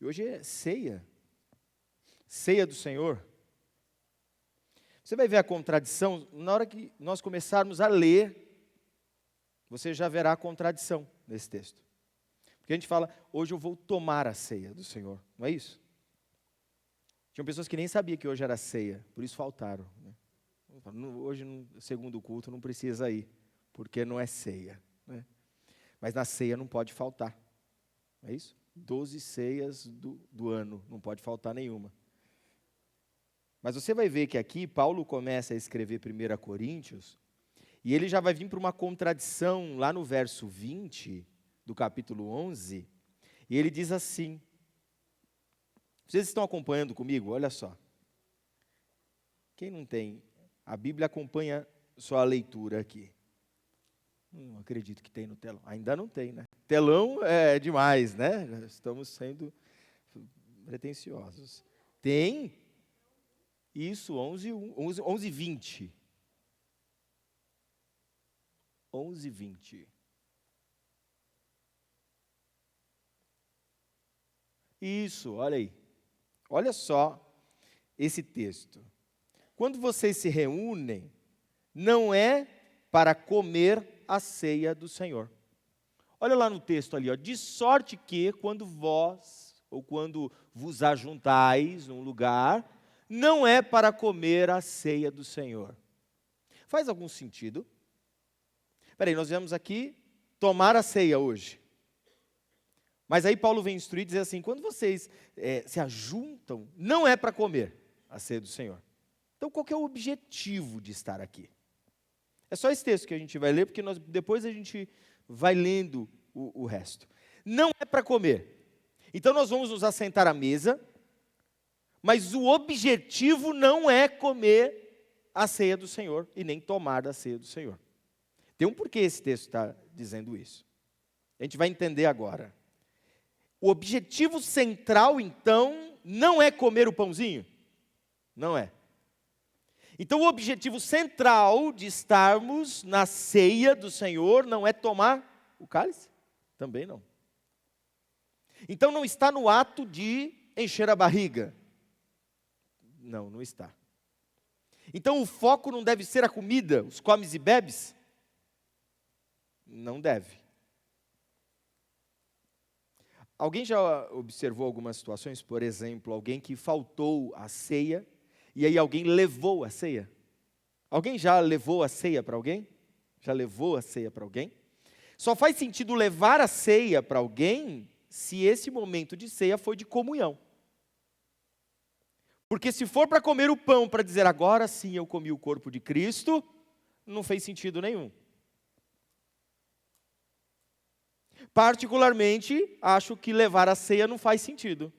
E hoje é ceia. Ceia do Senhor. Você vai ver a contradição, na hora que nós começarmos a ler, você já verá a contradição nesse texto. Porque a gente fala, hoje eu vou tomar a ceia do Senhor, não é isso? Tinham pessoas que nem sabiam que hoje era ceia, por isso faltaram. Né? Hoje, no segundo culto, não precisa ir, porque não é ceia. Né? Mas na ceia não pode faltar, não é isso? 12 ceias do ano, não pode faltar nenhuma. Mas você vai ver que aqui Paulo começa a escrever 1 Coríntios, e ele já vai vir para uma contradição lá no verso 20 do capítulo 11, e ele diz assim, vocês estão acompanhando comigo? Olha só. Quem não tem, a Bíblia acompanha só a leitura aqui. Não acredito que tem no telão. Ainda não tem, né? Telão é demais, né? Estamos sendo pretensiosos. Tem isso, 11:20. 11:20. Isso, olha aí. Olha só esse texto. Quando vocês se reúnem, não é para comer a ceia do Senhor. Olha lá no texto ali, ó, de sorte que quando vós, ou quando vos ajuntais num lugar, não é para comer a ceia do Senhor. Faz algum sentido? Espera aí, nós viemos aqui tomar a ceia hoje. Mas aí Paulo vem instruir e dizer assim, quando vocês se ajuntam, não é para comer a ceia do Senhor. Então qual que é o objetivo de estar aqui? É só esse texto que a gente vai ler, porque depois a gente vai lendo o resto. Não é para comer. Então nós vamos nos assentar à mesa, mas o objetivo não é comer a ceia do Senhor e nem tomar da ceia do Senhor. Tem um porquê esse texto está dizendo isso. A gente vai entender agora. O objetivo central, então, não é comer o pãozinho? Não é. Então, o objetivo central de estarmos na ceia do Senhor não é tomar o cálice? Também não. Então, não está no ato de encher a barriga? Não, não está. Então, o foco não deve ser a comida, os comes e bebes? Não deve. Alguém já observou algumas situações, por exemplo, alguém que faltou a ceia, e aí alguém levou a ceia? Alguém já levou a ceia para alguém? Já levou a ceia para alguém? Só faz sentido levar a ceia para alguém se esse momento de ceia foi de comunhão. Porque se for para comer o pão, para dizer agora sim eu comi o corpo de Cristo, não fez sentido nenhum. Particularmente, acho que levar a ceia não faz sentido.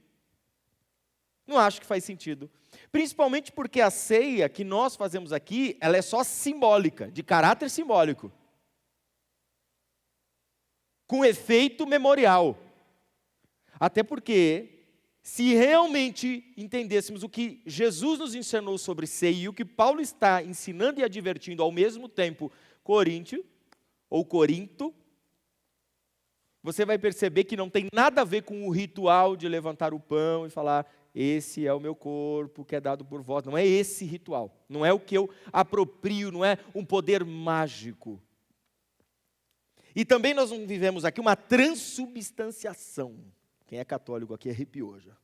Não acho que faz sentido. Principalmente porque a ceia que nós fazemos aqui, ela é só simbólica, de caráter simbólico. Com efeito memorial. Até porque, se realmente entendêssemos o que Jesus nos ensinou sobre ceia e o que Paulo está ensinando e advertindo ao mesmo tempo, Corinto, você vai perceber que não tem nada a ver com o ritual de levantar o pão e falar, esse é o meu corpo que é dado por vós. Não é esse ritual. Não é o que eu aproprio, não é um poder mágico. E também nós não vivemos aqui uma transubstanciação. Quem é católico aqui arrepiou já.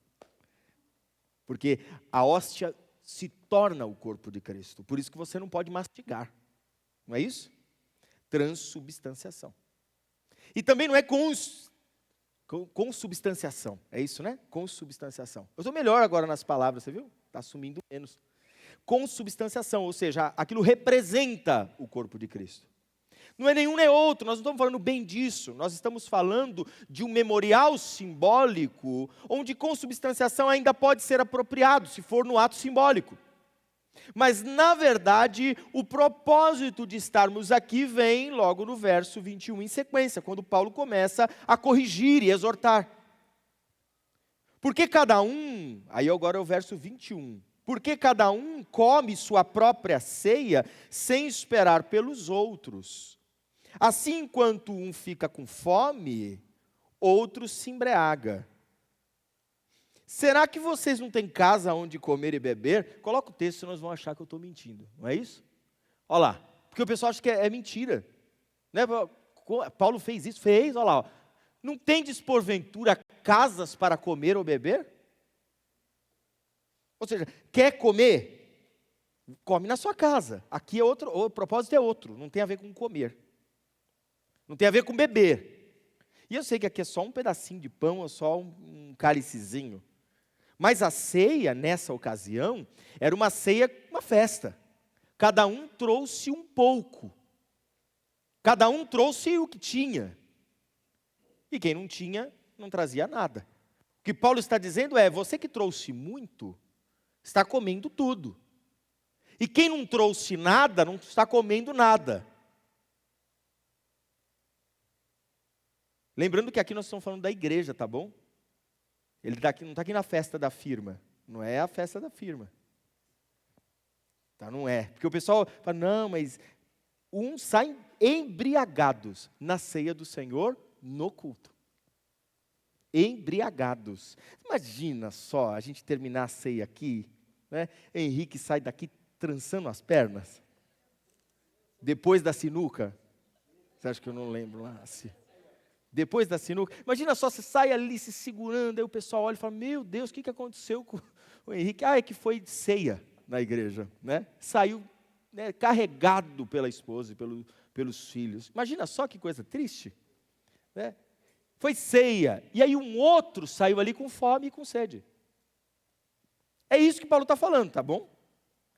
Porque a hóstia se torna o corpo de Cristo. Por isso que você não pode mastigar. Não é isso? Transubstanciação. E também não é consubstanciação. É isso, né? Consubstanciação. Eu estou melhor agora nas palavras, você viu? Está assumindo menos. Consubstanciação, ou seja, aquilo representa o corpo de Cristo. Não é nenhum nem outro, nós não estamos falando bem disso. Nós estamos falando de um memorial simbólico, onde consubstanciação ainda pode ser apropriado, se for no ato simbólico. Mas, na verdade, o propósito de estarmos aqui vem logo no verso 21 em sequência, quando Paulo começa a corrigir e exortar. Porque cada um, aí agora é o verso 21, porque cada um come sua própria ceia sem esperar pelos outros. Assim, enquanto um fica com fome, outro se embriaga. Será que vocês não têm casa onde comer e beber? Coloca o texto, senão nós vão achar que eu estou mentindo, não é isso? Olha lá, porque o pessoal acha que é mentira. Né? Paulo fez isso, olha lá. Ó. Não tendes porventura casas para comer ou beber? Ou seja, quer comer? Come na sua casa. Aqui é outro, o propósito é outro, não tem a ver com comer. Não tem a ver com beber. E eu sei que aqui é só um pedacinho de pão, ou só um cálicezinho. Mas a ceia, nessa ocasião, era uma ceia, uma festa. Cada um trouxe um pouco. Cada um trouxe o que tinha. E quem não tinha, não trazia nada. O que Paulo está dizendo é, você que trouxe muito, está comendo tudo. E quem não trouxe nada, não está comendo nada. Lembrando que aqui nós estamos falando da igreja, tá bom? Ele não está aqui na festa da firma. Não é a festa da firma. Tá, não é. Porque o pessoal fala, não, mas uns saem embriagados na ceia do Senhor no culto. Embriagados. Imagina só a gente terminar a ceia aqui, né? Henrique sai daqui trançando as pernas. Depois da sinuca. Você acha que eu não lembro lá? Assim. Depois da sinuca. Imagina só, você sai ali se segurando, aí o pessoal olha e fala, meu Deus, o que aconteceu com o Henrique? Ah, é que foi ceia na igreja, né? Saiu, né, carregado pela esposa e pelos filhos. Imagina só que coisa triste, né? Foi ceia, e aí um outro saiu ali com fome e com sede. É isso que Paulo está falando, tá bom?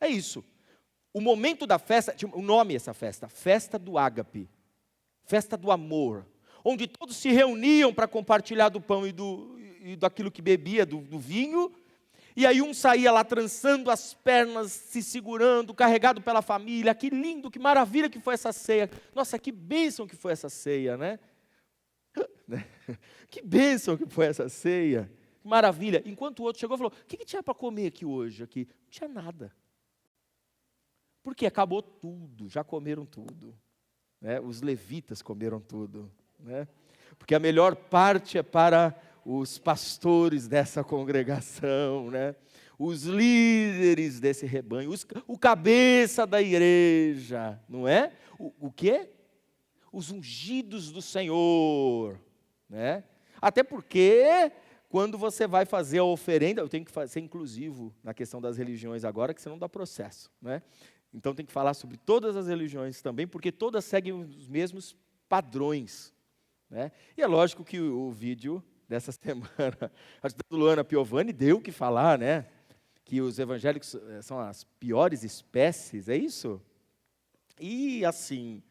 É isso. O momento da festa, o nome dessa festa, festa do ágape, festa do amor, onde todos se reuniam para compartilhar do pão e daquilo que bebia, do vinho, e aí um saía lá trançando as pernas, se segurando, carregado pela família. Que lindo, que maravilha que foi essa ceia. Nossa, que bênção que foi essa ceia, né? Que bênção que foi essa ceia. Que maravilha. Enquanto o outro chegou e falou, o que tinha para comer aqui hoje? Aqui? Não tinha nada. Porque acabou tudo, já comeram tudo. Né? Os levitas comeram tudo. Né? Porque a melhor parte é para os pastores dessa congregação, né? Os líderes desse rebanho, o cabeça da igreja, não é? O quê? Os ungidos do Senhor, né? Até porque, quando você vai fazer a oferenda, eu tenho que ser inclusivo na questão das religiões agora, que senão dá processo, né? Então tem que falar sobre todas as religiões também, porque todas seguem os mesmos padrões, né? E é lógico que o vídeo dessa semana, a Luana Piovani deu o que falar, né? Que os evangélicos são as piores espécies, é isso? E assim,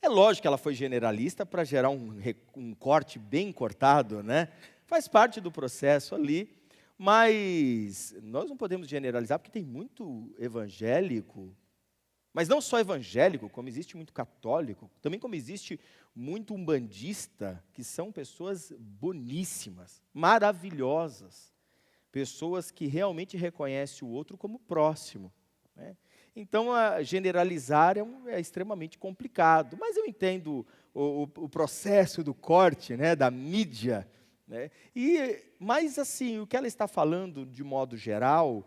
é lógico que ela foi generalista para gerar um corte bem cortado, né? Faz parte do processo ali, mas nós não podemos generalizar porque tem muito evangélico, mas não só evangélico, como existe muito católico, também como existe muito umbandista, que são pessoas boníssimas, maravilhosas, pessoas que realmente reconhecem o outro como próximo, né? Então, generalizar é extremamente complicado, mas eu entendo o processo do corte, né, da mídia, né? Mas assim, o que ela está falando de modo geral,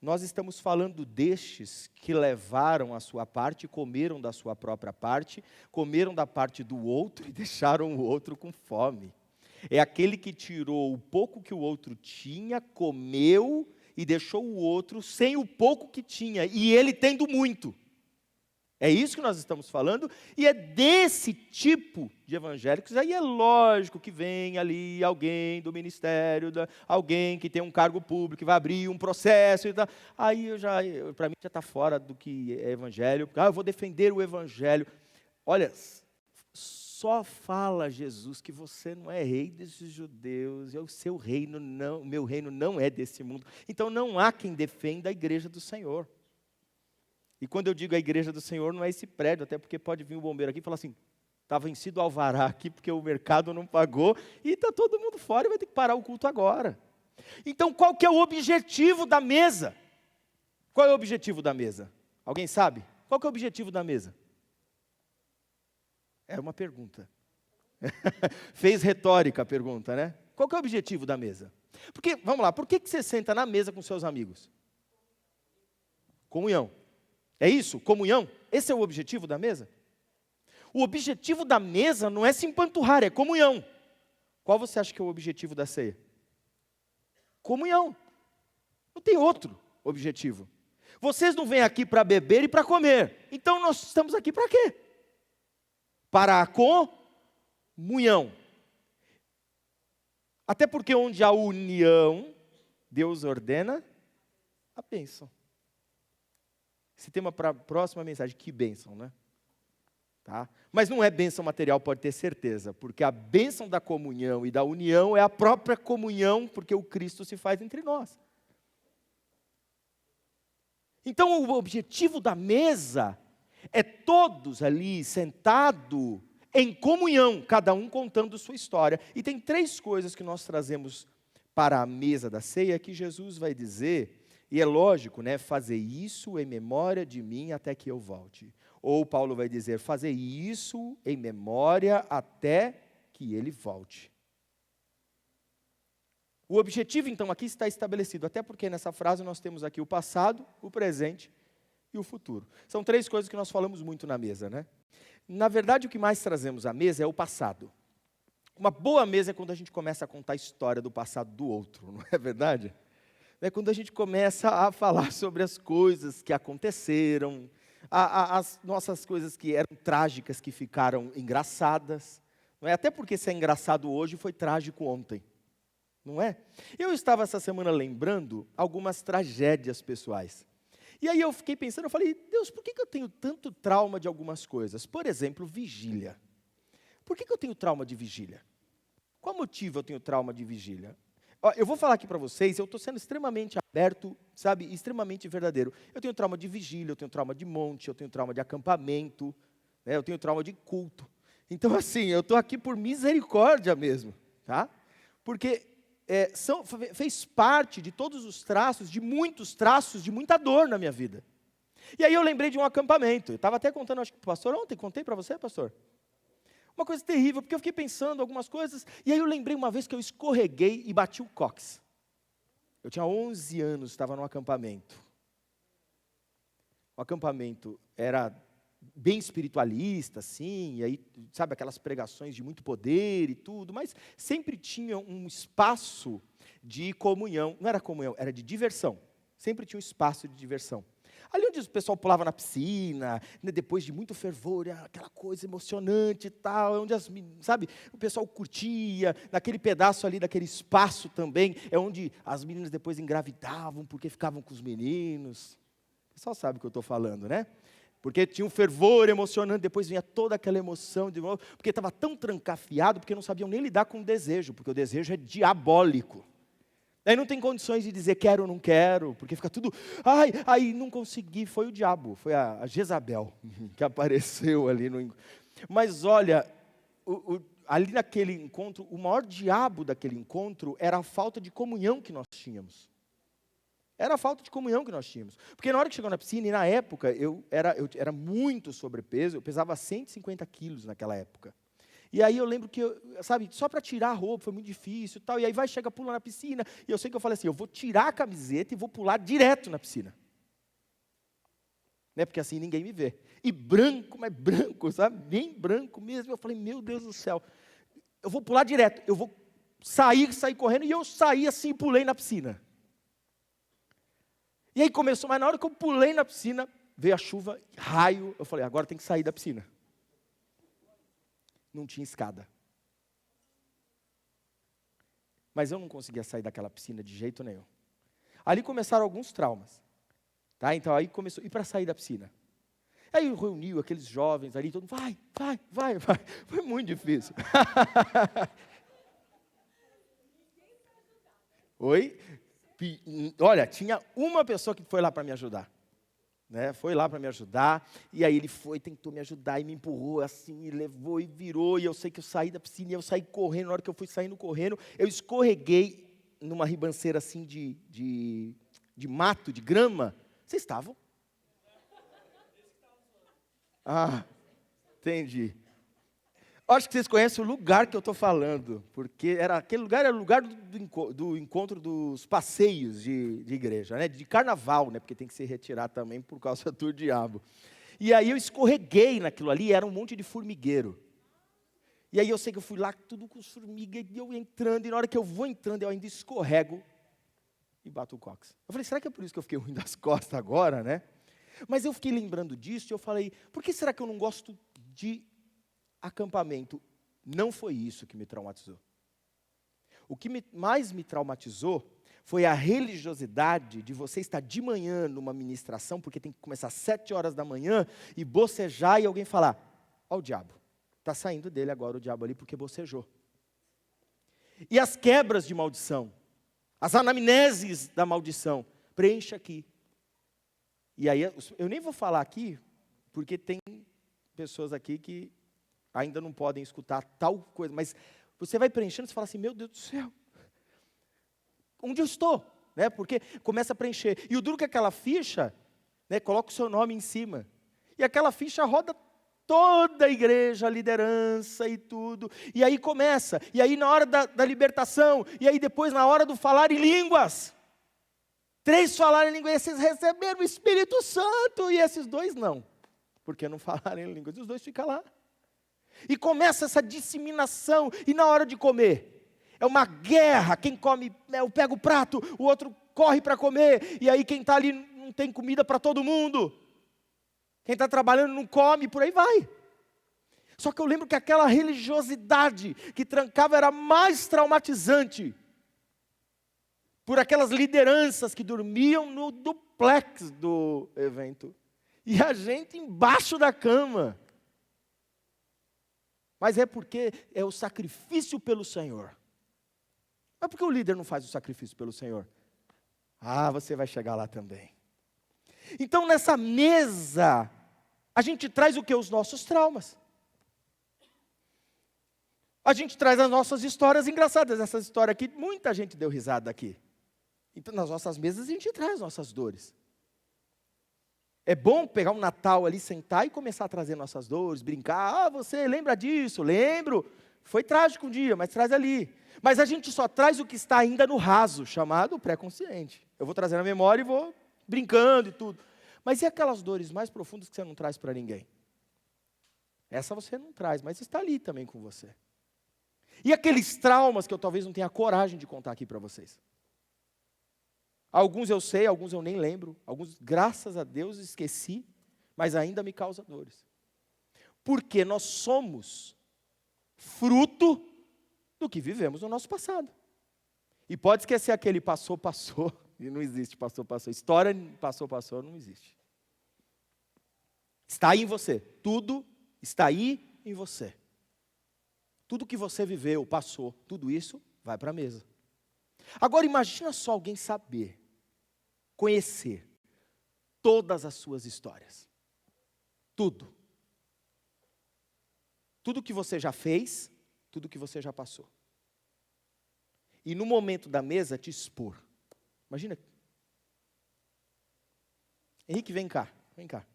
nós estamos falando destes que levaram a sua parte, comeram da sua própria parte, comeram da parte do outro e deixaram o outro com fome. É aquele que tirou o pouco que o outro tinha, comeu e deixou o outro sem o pouco que tinha, e ele tendo muito. É isso que nós estamos falando, e é desse tipo de evangélicos. Aí é lógico que vem ali alguém do ministério, alguém que tem um cargo público, que vai abrir um processo e tal. Aí para mim já está fora do que é evangelho. Eu vou defender o evangelho. Olha, só fala Jesus que você não é rei desses judeus, o seu reino não, o meu reino não é desse mundo. Então não há quem defenda a igreja do Senhor. E quando eu digo a igreja do Senhor, não é esse prédio, até porque pode vir o bombeiro aqui e falar assim, está vencido o alvará aqui porque o mercado não pagou, e está todo mundo fora e vai ter que parar o culto agora. Então, qual que é o objetivo da mesa? Qual é o objetivo da mesa? Alguém sabe? Qual que é o objetivo da mesa? É uma pergunta. Fez retórica a pergunta, né? Qual que é o objetivo da mesa? Porque, vamos lá, por que você senta na mesa com seus amigos? Comunhão. É isso? Comunhão? Esse é o objetivo da mesa? O objetivo da mesa não é se empanturrar, é comunhão. Qual você acha que é o objetivo da ceia? Comunhão. Não tem outro objetivo. Vocês não vêm aqui para beber e para comer. Então nós estamos aqui para quê? Para a comunhão. Até porque onde há união, Deus ordena a bênção. Esse tema para a próxima mensagem, que bênção, né? Tá? Mas não é bênção material, pode ter certeza, porque a bênção da comunhão e da união é a própria comunhão, porque o Cristo se faz entre nós. Então o objetivo da mesa é todos ali sentados em comunhão, cada um contando sua história. E tem 3 coisas que nós trazemos para a mesa da ceia que Jesus vai dizer, e é lógico, né, fazer isso em memória de mim até que eu volte. Ou Paulo vai dizer, fazer isso em memória até que ele volte. O objetivo, então, aqui está estabelecido, até porque nessa frase nós temos aqui o passado, o presente e o futuro. São 3 coisas que nós falamos muito na mesa, né? Na verdade, o que mais trazemos à mesa é o passado. Uma boa mesa é quando a gente começa a contar a história do passado do outro, não é verdade? É quando a gente começa a falar sobre as coisas que aconteceram, as nossas coisas que eram trágicas, que ficaram engraçadas. Não é? Até porque se é engraçado hoje, foi trágico ontem. Não é? Eu estava essa semana lembrando algumas tragédias pessoais. E aí eu fiquei pensando, eu falei, Deus, por que eu tenho tanto trauma de algumas coisas? Por exemplo, vigília. Por que eu tenho trauma de vigília? Qual motivo eu tenho trauma de vigília? Eu vou falar aqui para vocês, eu estou sendo extremamente aberto, sabe, extremamente verdadeiro. Eu tenho trauma de vigília, eu tenho trauma de monte, eu tenho trauma de acampamento, né, eu tenho trauma de culto. Então, assim, eu estou aqui por misericórdia mesmo, tá? Porque fez parte de todos os traços, de muitos traços, de muita dor na minha vida. E aí eu lembrei de um acampamento. Eu estava até contando, acho que para o pastor ontem, contei para você, pastor? Uma coisa terrível, porque eu fiquei pensando algumas coisas, e aí eu lembrei uma vez que eu escorreguei e bati o cóccix. Eu tinha 11 anos, estava num acampamento. O acampamento era bem espiritualista, assim, e aí, sabe, aquelas pregações de muito poder e tudo, mas sempre tinha um espaço de comunhão. Não era comunhão, era de diversão. Sempre tinha um espaço de diversão. Ali onde o pessoal pulava na piscina, né, depois de muito fervor, aquela coisa emocionante e tal, onde sabe, o pessoal curtia, naquele pedaço ali, daquele espaço também, é onde as meninas depois engravidavam, porque ficavam com os meninos. O pessoal sabe o que eu estou falando, né? Porque tinha um fervor emocionante, depois vinha toda aquela emoção, de novo, porque estava tão trancafiado, porque não sabiam nem lidar com o desejo, porque o desejo é diabólico. Aí não tem condições de dizer quero ou não quero, porque fica tudo, aí não consegui, foi o diabo, foi a Jezabel que apareceu ali. Mas olha, ali naquele encontro, o maior diabo daquele encontro era a falta de comunhão que nós tínhamos. Era a falta de comunhão que nós tínhamos. Porque na hora que chegou na piscina, e na época eu era muito sobrepeso, eu pesava 150 quilos naquela época. E aí eu lembro que, sabe, só para tirar a roupa foi muito difícil e tal. E aí chega, pula na piscina. E eu sei que eu falei assim, eu vou tirar a camiseta e vou pular direto na piscina. Né, porque assim ninguém me vê. E branco, mas branco, sabe? Bem branco mesmo. Eu falei, meu Deus do céu. Eu vou pular direto. Eu vou sair correndo. E eu saí assim e pulei na piscina. E aí começou, mas na hora que eu pulei na piscina, veio a chuva, raio. Eu falei, agora tem que sair da piscina. Não tinha escada. Mas eu não conseguia sair daquela piscina de jeito nenhum. Ali começaram alguns traumas. Tá? Então aí começou, e para sair da piscina? Aí reuniu aqueles jovens ali, todo mundo, vai. Foi muito difícil. Oi? Olha, tinha uma pessoa que foi lá para me ajudar. Né, foi lá para me ajudar, e aí ele tentou me ajudar, e me empurrou assim, e levou, e virou, e eu sei que eu saí da piscina, e eu saí correndo, na hora que eu fui saindo correndo, eu escorreguei, numa ribanceira assim de mato, de grama. Vocês estavam? Ah, entendi. Acho que vocês conhecem o lugar que eu estou falando, porque aquele lugar era o lugar do encontro dos passeios de igreja, né? De carnaval, né? Porque tem que se retirar também por causa do diabo. E aí eu escorreguei naquilo ali, era um monte de formigueiro. E aí eu sei que eu fui lá, tudo com formiga, e eu entrando, e na hora que eu vou entrando, eu ainda escorrego e bato o cóccix. Eu falei, será que é por isso que eu fiquei ruim das costas agora, né? Mas eu fiquei lembrando disso, e eu falei, por que será que eu não gosto de acampamento? Não foi isso que me traumatizou. O que mais me traumatizou foi a religiosidade de você estar de manhã numa ministração, porque tem que começar às 7 horas da manhã, e bocejar e alguém falar, ó o diabo, está saindo dele agora o diabo ali porque bocejou. E as quebras de maldição, as anamneses da maldição, preencha aqui. E aí, eu nem vou falar aqui, porque tem pessoas aqui que ainda não podem escutar tal coisa, mas você vai preenchendo, você fala assim, meu Deus do céu, onde eu estou? Né? Porque começa a preencher. E o duro que aquela ficha, né, coloca o seu nome em cima. E aquela ficha roda toda a igreja, a liderança e tudo. E aí começa. E aí na hora da libertação, e aí depois na hora do falar em línguas. 3 falaram em línguas, esses receberam o Espírito Santo, e esses 2 não. Porque não falaram em línguas, e os 2 ficam lá. E começa essa disseminação, e na hora de comer, é uma guerra, quem come, eu pego o prato, o outro corre para comer, e aí quem está ali não tem comida para todo mundo, quem está trabalhando não come, por aí vai. Só que eu lembro que aquela religiosidade que trancava era mais traumatizante, por aquelas lideranças que dormiam no duplex do evento, e a gente embaixo da cama. Mas é porque é o sacrifício pelo Senhor. Mas por que o líder não faz o sacrifício pelo Senhor? Ah, você vai chegar lá também. Então nessa mesa, a gente traz o que? Os nossos traumas. A gente traz as nossas histórias engraçadas. Essa história aqui, muita gente deu risada aqui. Então nas nossas mesas a gente traz nossas dores. É bom pegar um Natal ali, sentar e começar a trazer nossas dores, brincar. Ah, você lembra disso? Lembro. Foi trágico um dia, mas traz ali. Mas a gente só traz o que está ainda no raso, chamado pré-consciente. Eu vou trazer na memória e vou brincando e tudo. Mas e aquelas dores mais profundas que você não traz para ninguém? Essa você não traz, mas está ali também com você. E aqueles traumas que eu talvez não tenha coragem de contar aqui para vocês? Alguns eu sei, alguns eu nem lembro. Alguns, graças a Deus, esqueci, mas ainda me causa dores. Porque nós somos fruto do que vivemos no nosso passado. E pode esquecer aquele passou, e não existe passou. História passou, não existe. Está aí em você. Tudo está aí em você. Tudo que você viveu, passou, tudo isso vai para a mesa. Agora imagina só alguém saber, conhecer todas as suas histórias. Tudo. Tudo que você já fez, tudo que você já passou. E no momento da mesa te expor. Imagina. Henrique, vem cá. Vem cá.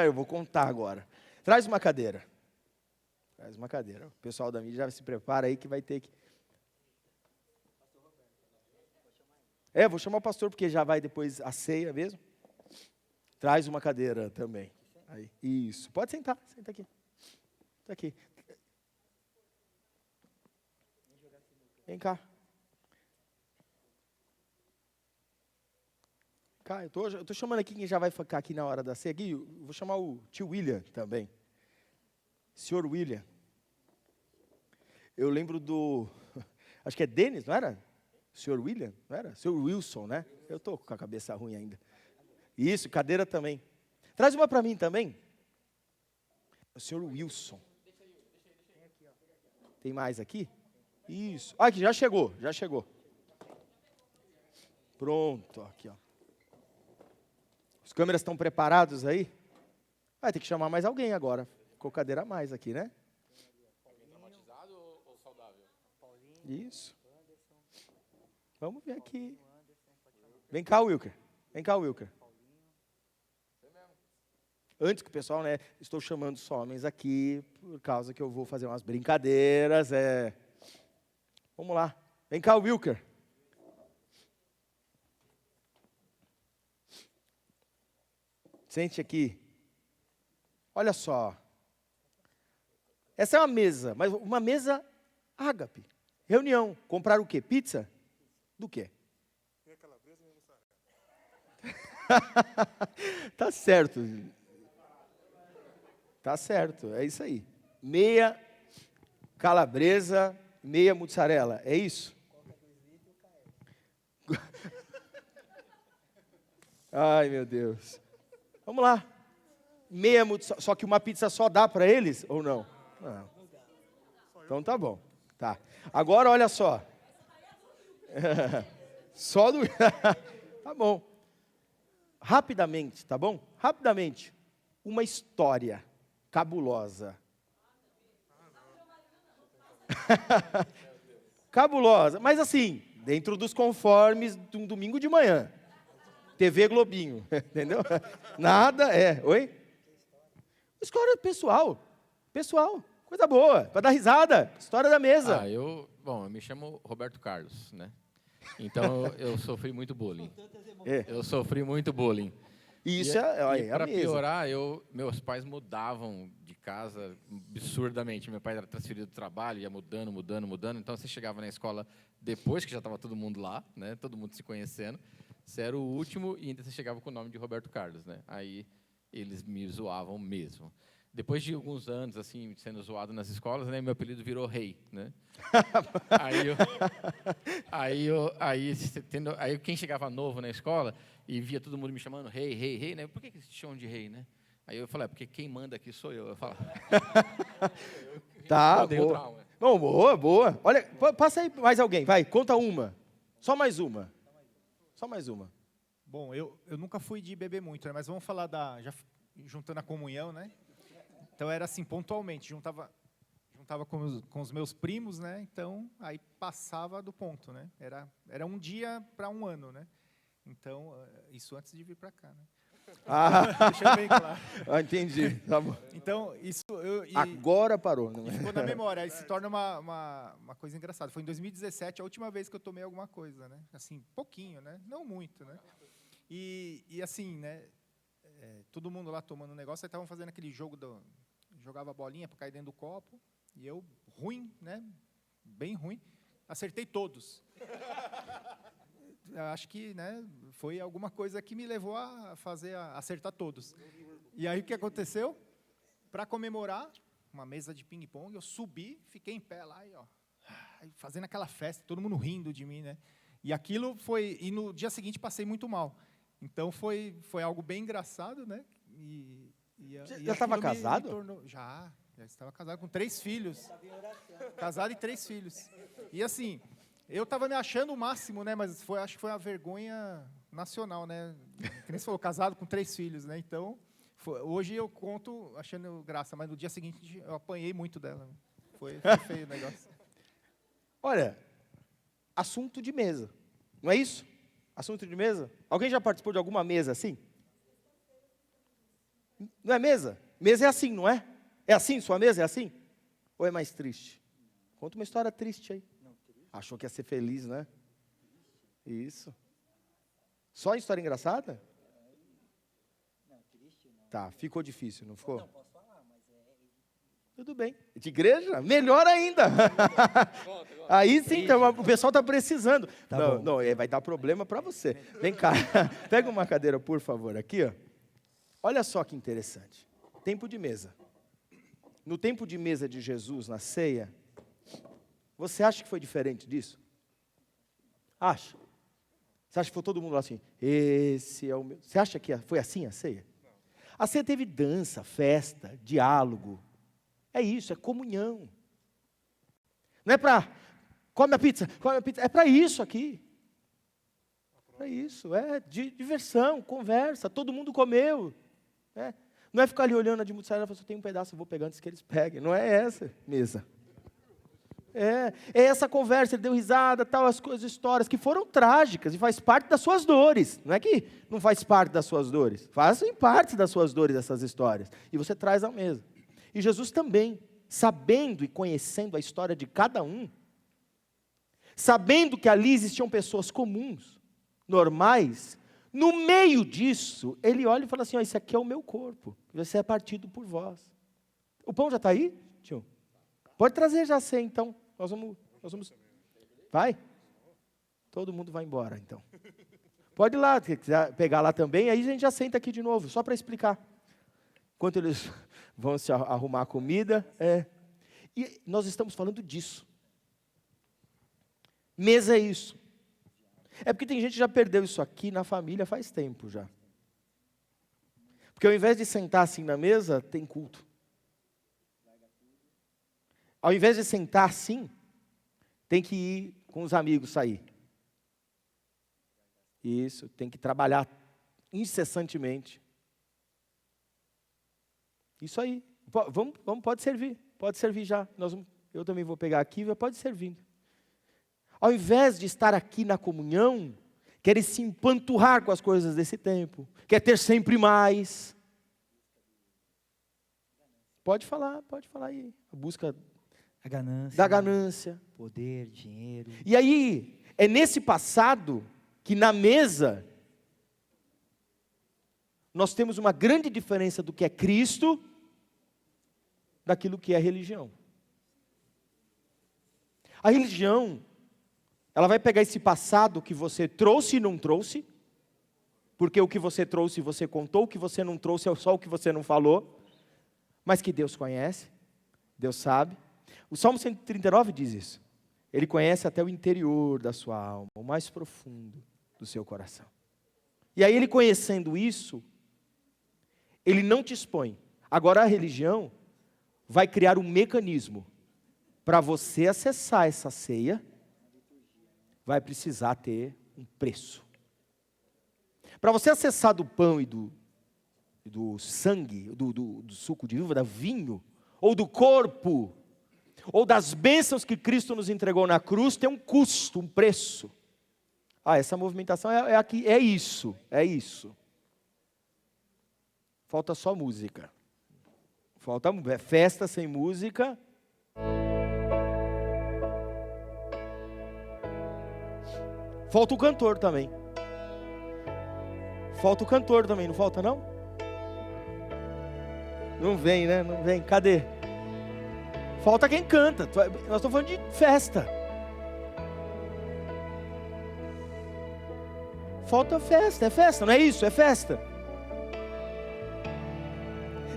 Eu vou contar agora. Traz uma cadeira. Traz uma cadeira. O pessoal da mídia já se prepara aí que vai ter que... vou chamar o pastor porque já vai depois a ceia mesmo. Traz uma cadeira também. Aí. Isso. Pode sentar. Senta aqui. Senta aqui. Vem cá. Cá, eu tô chamando aqui quem já vai ficar aqui na hora da ceia. Aqui, vou chamar o tio William também. Senhor William. Eu lembro do... Acho que é Denis, não era? Senhor William, não era? Senhor Wilson, né? Eu estou com a cabeça ruim ainda. Isso, cadeira também. Traz uma para mim também. O senhor Wilson. Tem mais aqui? Isso. Ah, aqui, já chegou. Pronto, aqui, ó. Os câmeras estão preparados aí? Vai ter que chamar mais alguém agora. Ficou cadeira a mais aqui, né? Traumatizado ou saudável? Isso. Vamos ver aqui. Vem cá, Wilker. Vem cá, Wilker. Antes que o pessoal, né? Estou chamando só homens aqui, por causa que eu vou fazer umas brincadeiras. Vamos lá. Vem cá, Wilker. Sente aqui. Olha só. Essa é uma mesa, mas uma mesa ágape. Reunião. Comprar o quê? Pizza? Do quê? Tá certo. Tá certo, é isso aí. Meia calabresa, meia mussarela, é isso? Ai, meu Deus. Vamos lá. Meia mussarela, só que uma pizza só dá para eles ou não? Não. Então tá bom. Tá. Agora olha só. Só do Tá bom. Rapidamente, tá bom? Rapidamente. Uma história cabulosa. Cabulosa, mas assim, dentro dos conformes de um domingo de manhã. TV Globinho, entendeu? Nada, oi? História pessoal, coisa boa, para dar risada, história da mesa. Eu me chamo Roberto Carlos, né? Então eu sofri muito bullying. Eu sofri muito bullying. Isso é a para mesa. piorar, meus pais mudavam de casa absurdamente. Meu pai era transferido do trabalho, ia mudando. Então você chegava na escola depois que já estava todo mundo lá, né? Todo mundo se conhecendo. Você era o último e ainda você chegava com o nome de Roberto Carlos, né? Aí eles me zoavam mesmo. Depois de alguns anos assim sendo zoado nas escolas, né, meu apelido virou Rei, né? Aí quem chegava novo na escola e via todo mundo me chamando Rei, né? Por que eles te chamam de Rei, né? Aí eu falei, porque quem manda aqui sou eu. Eu falo. Tá, boa. Bom, boa. Olha, passa aí mais alguém, vai, conta uma. Só mais uma. Bom, eu nunca fui de beber muito, né? Mas vamos falar já juntando a comunhão, né? Então era assim, pontualmente, juntava com os meus primos, né? Então, aí passava do ponto, né? Era um dia para um ano, né? Então, isso antes de vir para cá, né? Deixa bem claro. Entendi, tá bom. Então, isso... Agora parou. Não é? Ficou na memória, aí se torna uma coisa engraçada. Foi em 2017 a última vez que eu tomei alguma coisa, né? Assim, pouquinho, né? Não muito, né? E assim, né? Todo mundo lá tomando um negócio, aí estavam fazendo aquele jogo jogava a bolinha para cair dentro do copo, e eu, ruim, né? Bem ruim, acertei todos. Acho que, né, foi alguma coisa que me levou a acertar todos. E aí o que aconteceu? Para comemorar, uma mesa de ping-pong, eu subi, fiquei em pé lá, fazendo aquela festa, todo mundo rindo de mim, né? E aquilo foi... E no dia seguinte passei muito mal. Então foi algo bem engraçado, né? Já estava casado? Já estava casado com 3 filhos. Casado e 3 filhos. E assim, eu estava me achando o máximo, né? Mas acho que foi uma vergonha nacional, né? Que nem você falou, casado com 3 filhos, né? Então, hoje eu conto achando graça, mas no dia seguinte eu apanhei muito dela. Né? Foi feio o negócio. Olha, assunto de mesa, não é isso? Assunto de mesa? Alguém já participou de alguma mesa assim? Não é mesa? Mesa é assim, não é? É assim? Sua mesa é assim? Ou é mais triste? Conta uma história triste aí. Achou que ia ser feliz, né? Isso. Só história engraçada? Não, triste não. Tá, ficou difícil, não ficou? Não, posso falar, mas Tudo bem. De igreja? Melhor ainda. Aí sim, então, o pessoal está precisando. Não, vai dar problema para você. Vem cá, pega uma cadeira, por favor, aqui, ó. Olha só que interessante. Tempo de mesa. No tempo de mesa de Jesus, na ceia, você acha que foi diferente disso? Acha? Você acha que foi todo mundo lá assim, esse é o meu... Você acha que foi assim a ceia? A ceia teve dança, festa, diálogo. É isso, é comunhão. Não é para, come a pizza. É para isso aqui. É isso, é de diversão, conversa, todo mundo comeu. Né? Não é ficar ali olhando a de mussarela e falar, tem um pedaço, eu vou pegar antes que eles peguem. Não é essa mesa. É essa conversa, ele deu risada, tal, as coisas, histórias que foram trágicas e faz parte das suas dores. Não é que não faz parte das suas dores. Fazem parte das suas dores essas histórias. E você traz à mesa. E Jesus também, sabendo e conhecendo a história de cada um, sabendo que ali existiam pessoas comuns, normais, no meio disso, ele olha e fala assim, esse aqui é o meu corpo, que vai ser partido por vós. O pão já está aí, tio? Pode trazer já sei, então. Nós vamos. Vai? Todo mundo vai embora, então. Pode ir lá, se quiser pegar lá também, aí a gente já senta aqui de novo, só para explicar. Enquanto eles vão se arrumar a comida. E nós estamos falando disso. Mesa é isso. É porque tem gente que já perdeu isso aqui na família faz tempo já. Porque ao invés de sentar assim na mesa, tem culto. Ao invés de sentar assim, tem que ir com os amigos sair. Isso, tem que trabalhar incessantemente. Isso aí. Pode servir já. Eu também vou pegar aqui, pode servir. Ao invés de estar aqui na comunhão, querem se empanturrar com as coisas desse tempo. Quer ter sempre mais. Pode falar aí. A busca da ganância. Poder, dinheiro. E aí, é nesse passado que na mesa, nós temos uma grande diferença do que é Cristo, daquilo que é religião. A religião, ela vai pegar esse passado que você trouxe e não trouxe, porque o que você trouxe você contou, o que você não trouxe é só o que você não falou, mas que Deus conhece, Deus sabe. O Salmo 139 diz isso. Ele conhece até o interior da sua alma, o mais profundo do seu coração. E aí ele conhecendo isso, ele não te expõe. Agora a religião vai criar um mecanismo para você acessar essa ceia, vai precisar ter um preço. Para você acessar do pão e do sangue, do suco de uva, do vinho, ou do corpo, ou das bênçãos que Cristo nos entregou na cruz, tem um custo, um preço. Essa movimentação é isso. Falta só música. Falta festa sem música. Falta o cantor também. Não falta não? Não vem, né? Não vem. Cadê? Falta quem canta. Nós estamos falando de festa. Falta festa. É festa, não é isso? É festa.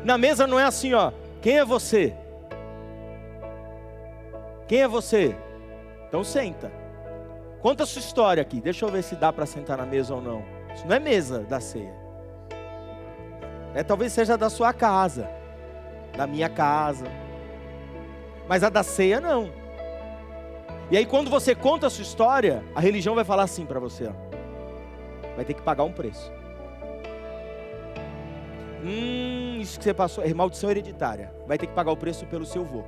Na mesa não é assim, ó. Quem é você? Quem é você? Então senta. Conta a sua história aqui. Deixa eu ver se dá para sentar na mesa ou não. Isso não é mesa da ceia. Talvez seja da sua casa, da minha casa. Mas a da ceia não. E aí quando você conta a sua história, a religião vai falar assim para você, ó. Vai ter que pagar um preço. Isso que você passou é maldição hereditária. Vai ter que pagar o preço pelo seu avô.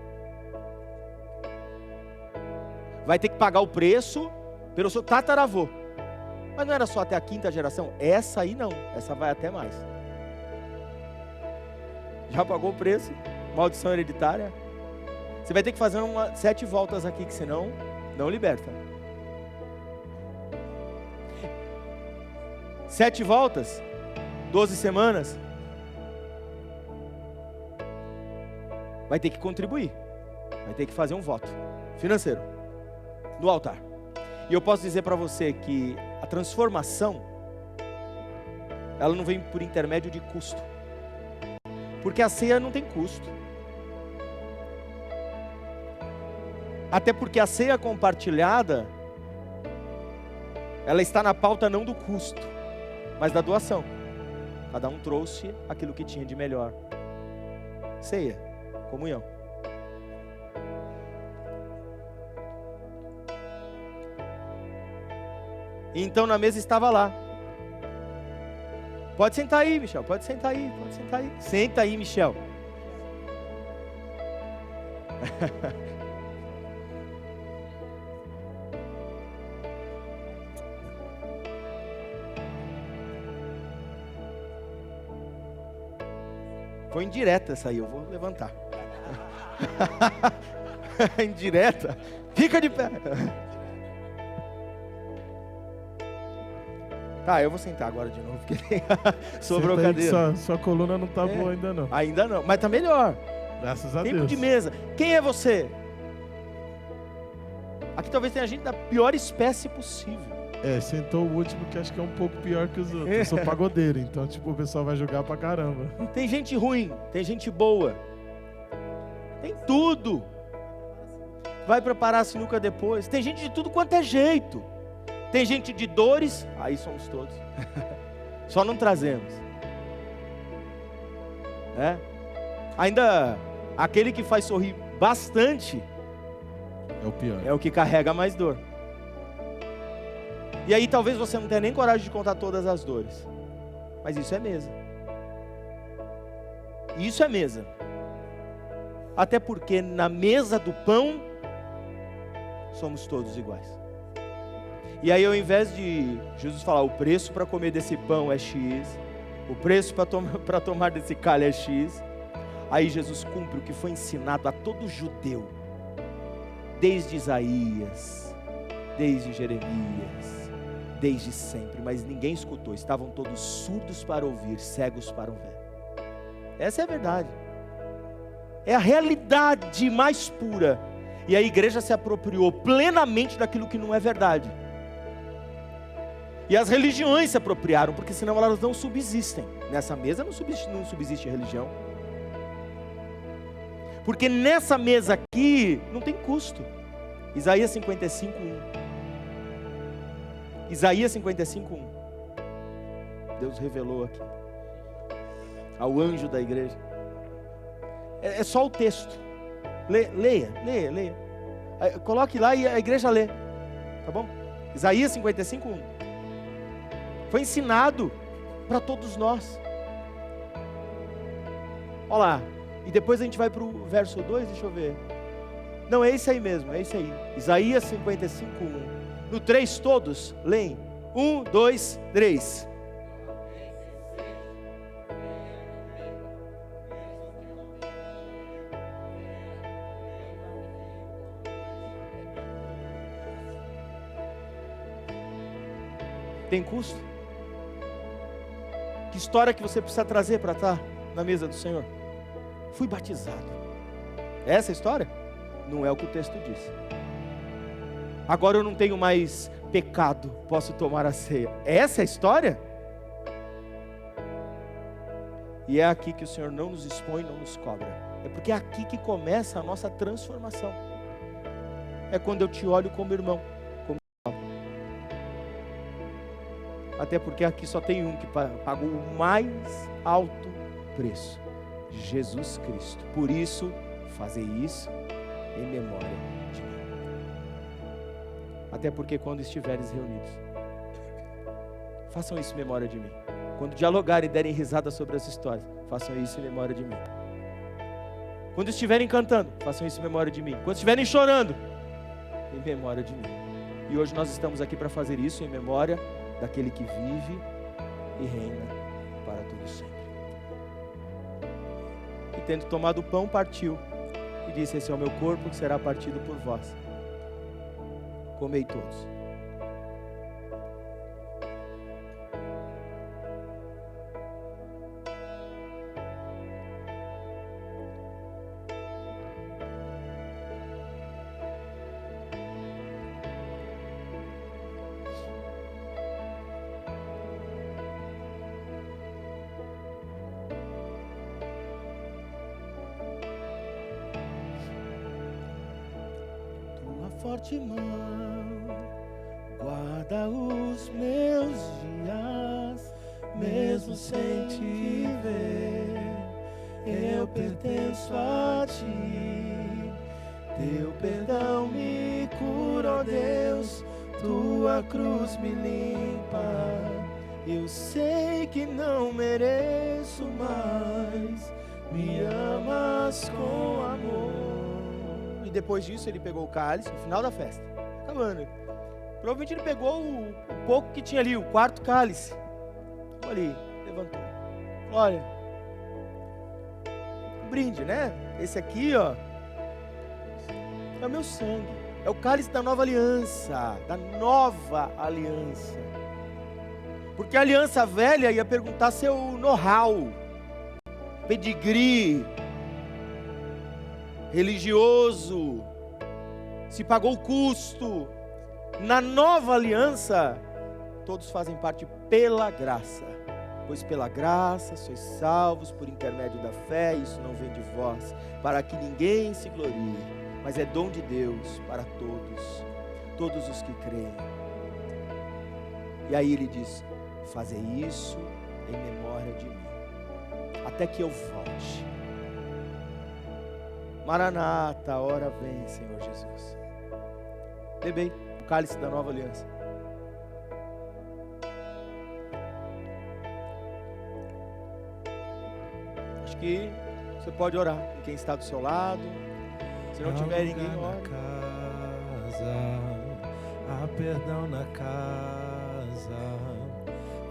Vai ter que pagar o preço pelo seu tataravô. Mas não era só até a 5ª geração? Essa aí não, essa vai até mais. Já pagou o preço? Maldição hereditária? Você vai ter que fazer 7 voltas aqui, que senão não liberta. 7 voltas, 12 semanas. Vai ter que contribuir. Vai ter que fazer um voto financeiro no altar. E eu posso dizer para você que a transformação, ela não vem por intermédio de custo. Porque a ceia não tem custo. Até porque a ceia compartilhada, ela está na pauta não do custo, mas da doação. Cada um trouxe aquilo que tinha de melhor. Ceia, comunhão. Então na mesa estava lá Pode sentar aí, Michel. Pode sentar aí. Pode sentar aí. Senta aí, Michel. Foi indireta essa aí, eu vou levantar. Indireta? Fica de pé. Tá, eu vou sentar agora de novo, porque sobrou cadeira. Sua coluna não tá boa ainda não. Ainda não, mas tá melhor. Graças a Tempo Deus. de mesa. Quem é você? Aqui talvez tenha gente da pior espécie possível. Sentou o último que acho que é um pouco pior que os outros. Eu sou pagodeiro, então tipo, o pessoal vai jogar pra caramba. Tem gente ruim, tem gente boa. Tem tudo. Vai preparar a sinuca depois. Tem gente de tudo quanto é jeito. Tem gente de dores, aí somos todos. Só não trazemos. Ainda aquele que faz sorrir bastante É o pior. é o que carrega mais dor. E aí talvez você não tenha nem coragem de contar todas as dores. Mas isso é mesa. Isso é mesa. Até porque na mesa do pão somos todos iguais. E aí ao invés de Jesus falar o preço para comer desse pão é X, o preço para tomar desse cálice é X, aí Jesus cumpre o que foi ensinado a todo judeu, desde Isaías, desde Jeremias, desde sempre, mas ninguém escutou, estavam todos surdos para ouvir, cegos para ver. Essa é a verdade, é a realidade mais pura, e a igreja se apropriou plenamente daquilo que não é verdade. E as religiões se apropriaram, porque senão elas não subsistem. Nessa mesa não subsiste religião. Porque nessa mesa aqui não tem custo. Isaías 55:1. Isaías 55:1. Deus revelou aqui ao anjo da igreja. É só o texto. Leia. Coloque lá e a igreja lê. Tá bom? Isaías 55:1. Foi ensinado para todos nós. Olha lá. E depois a gente vai para o verso 2, deixa eu ver. Não, é esse aí mesmo, é esse aí. Isaías 55:1. No 3 todos, leem. 1, 2, 3. Tem custo? Que história que você precisa trazer para estar na mesa do Senhor? Fui batizado. Essa história? Não é o que o texto diz. Agora eu não tenho mais pecado, posso tomar a ceia. Essa é a história? E é aqui que o Senhor não nos expõe, não nos cobra. É porque é aqui que começa a nossa transformação. É quando eu te olho como irmão. Até porque aqui só tem um que pagou o mais alto preço, Jesus Cristo. Por isso, fazei isso em memória de mim. Até porque quando estiveres reunidos, façam isso em memória de mim. Quando dialogarem e derem risada sobre as histórias, façam isso em memória de mim. Quando estiverem cantando, façam isso em memória de mim. Quando estiverem chorando, em memória de mim. E hoje nós estamos aqui para fazer isso em memória daquele que vive e reina para todo sempre. E tendo tomado o pão, partiu e disse: esse é o meu corpo que será partido por vós. Comei todos. Forte mão guarda os meus dias, mesmo sem te ver, eu pertenço a ti. Teu perdão me cura, ó Deus, tua cruz me limpa, Eu sei que não mereço, mas me amas com amor. E depois disso ele pegou o cálice, no final da festa, acabando. Provavelmente ele pegou o pouco que tinha ali, o quarto cálice. Ali, levantou. Olha, um brinde, né? Esse aqui, ó, é o meu sangue. É o cálice da nova aliança. Da nova aliança. Porque a aliança velha ia perguntar seu know-how, pedigree, religioso, se pagou o custo. Na nova aliança, todos fazem parte pela graça. Pois pela graça sois salvos por intermédio da fé, isso não vem de vós, para que ninguém se glorie, mas é dom de Deus para todos os que creem. E aí ele diz: fazei isso em memória de mim, até que eu volte. Maranata, hora vem, Senhor Jesus. Bebei o cálice da nova aliança. Acho que você pode orar com quem está do seu lado. Se não tiver ninguém, ora. Há perdão na casa.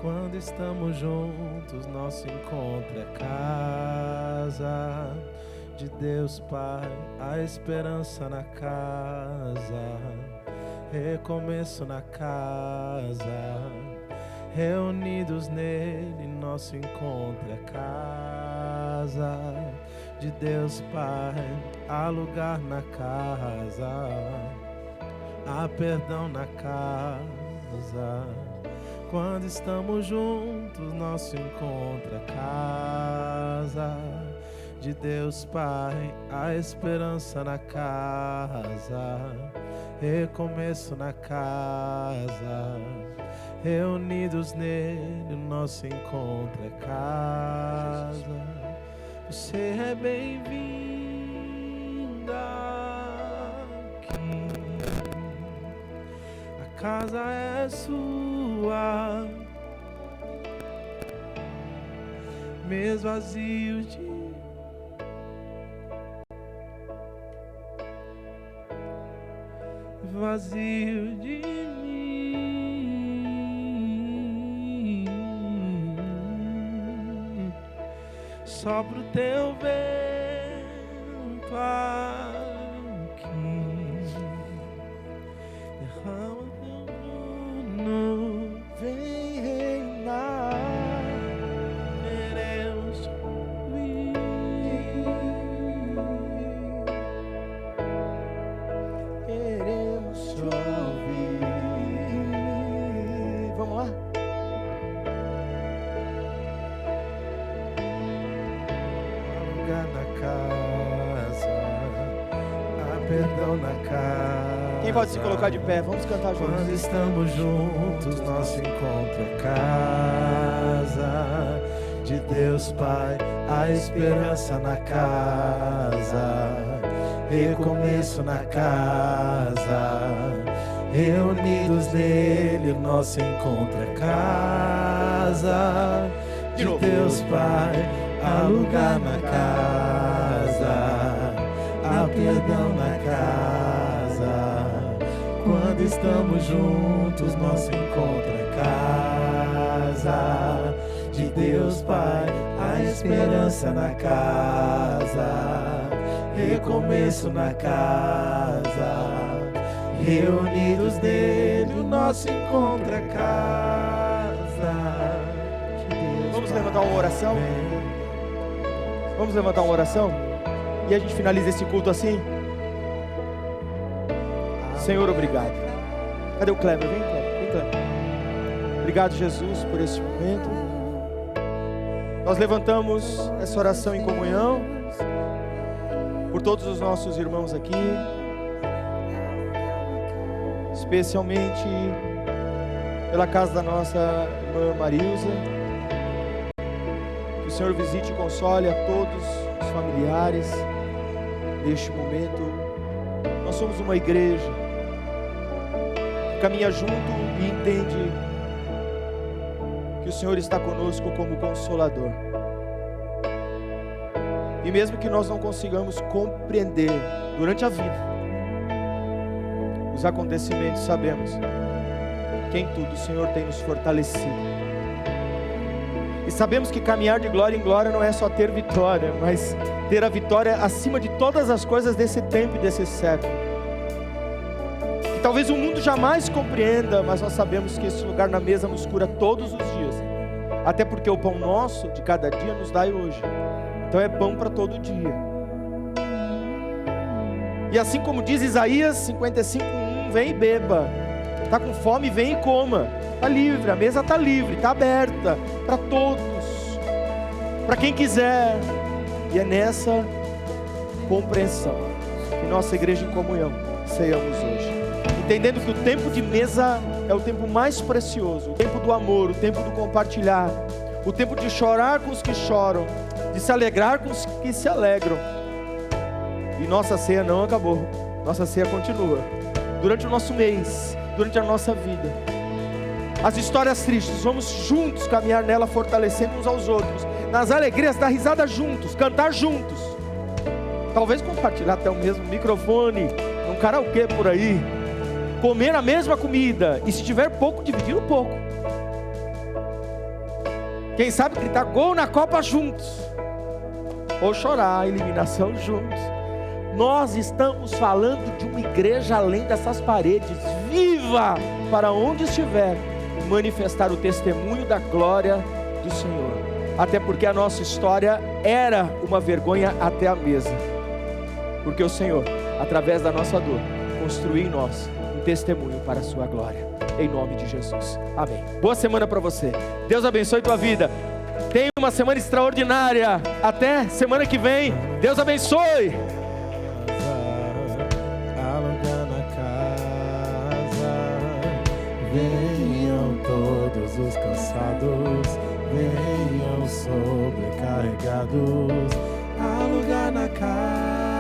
Quando estamos juntos, nosso encontro é casa de Deus Pai, a esperança na casa, recomeço na casa, reunidos nele, nosso encontro é casa de Deus Pai, há lugar na casa, há perdão na casa. Quando estamos juntos, nosso encontro é casa de Deus Pai, a esperança na casa, recomeço na casa, reunidos nele, nosso encontro é casa. Você é bem-vinda aqui, a casa é sua, mês vazio de mim, só pro teu vento aqui, derrama teu trono, Vem reinar. queremos te ouvir. Queremos te ouvir. Vamos lá? Há lugar na casa, há perdão na casa. Quem pode se colocar de pé? Vamos cantar juntos. Quando estamos juntos, nosso encontro é casa de Deus Pai, a esperança na casa, recomeço na casa, reunidos nele, nosso encontro é casa de Deus Pai, há lugar na casa, há perdão na casa. Quando estamos juntos, nosso encontro é casa de Deus Pai, a esperança na casa, recomeço na casa, reunidos nele, o nosso encontro é casa de Deus. Vamos levantar uma oração? Vamos levantar uma oração? E a gente finaliza esse culto assim? Senhor, obrigado. Cadê o Kleber? Vem, Kleber. Vem, Kleber. Obrigado, Jesus, por esse momento. Nós levantamos essa oração em comunhão por todos os nossos irmãos aqui, especialmente pela casa da nossa irmã Marilza. Que o Senhor visite e console a todos os familiares neste momento. Nós somos uma igreja que caminha junto e entende que o Senhor está conosco como Consolador. E mesmo que nós não consigamos compreender durante a vida os acontecimentos, sabemos que em tudo o Senhor tem nos fortalecido. E sabemos que caminhar de glória em glória não é só ter vitória, mas ter a vitória acima de todas as coisas desse tempo e desse século. Que talvez o mundo jamais compreenda, mas nós sabemos que esse lugar na mesa nos cura todos os dias. Até porque o pão nosso de cada dia nos dai hoje. Então é pão para todo dia. E assim como diz Isaías 55:1, vem e beba. Está com fome, vem e coma. Está livre, a mesa está livre, está aberta para todos, para quem quiser. E é nessa compreensão que nossa igreja em comunhão ceiamos hoje, entendendo que o tempo de mesa é o tempo mais precioso, o tempo do amor, o tempo do compartilhar, o tempo de chorar com os que choram, de se alegrar com os que se alegram. E nossa ceia não acabou, nossa ceia continua durante o nosso mês, durante a nossa vida. As histórias tristes, vamos juntos caminhar nela, fortalecendo uns aos outros, nas alegrias, dar risada juntos, cantar juntos, talvez compartilhar até o mesmo microfone, num karaokê por aí, comer a mesma comida, e se tiver pouco, dividir um pouco. Quem sabe gritar gol na Copa juntos, ou chorar a eliminação juntos. Nós estamos falando de uma igreja além dessas paredes, viva para onde estiver, manifestar o testemunho da glória do Senhor. Até porque a nossa história era uma vergonha até a mesa, porque o Senhor, através da nossa dor, construiu em nós um testemunho para a sua glória, em nome de Jesus, amém. Boa semana para você, Deus abençoe tua vida, tenha uma semana extraordinária, até semana que vem, Deus abençoe. Venham todos os cansados, venham sobrecarregados, há lugar na casa.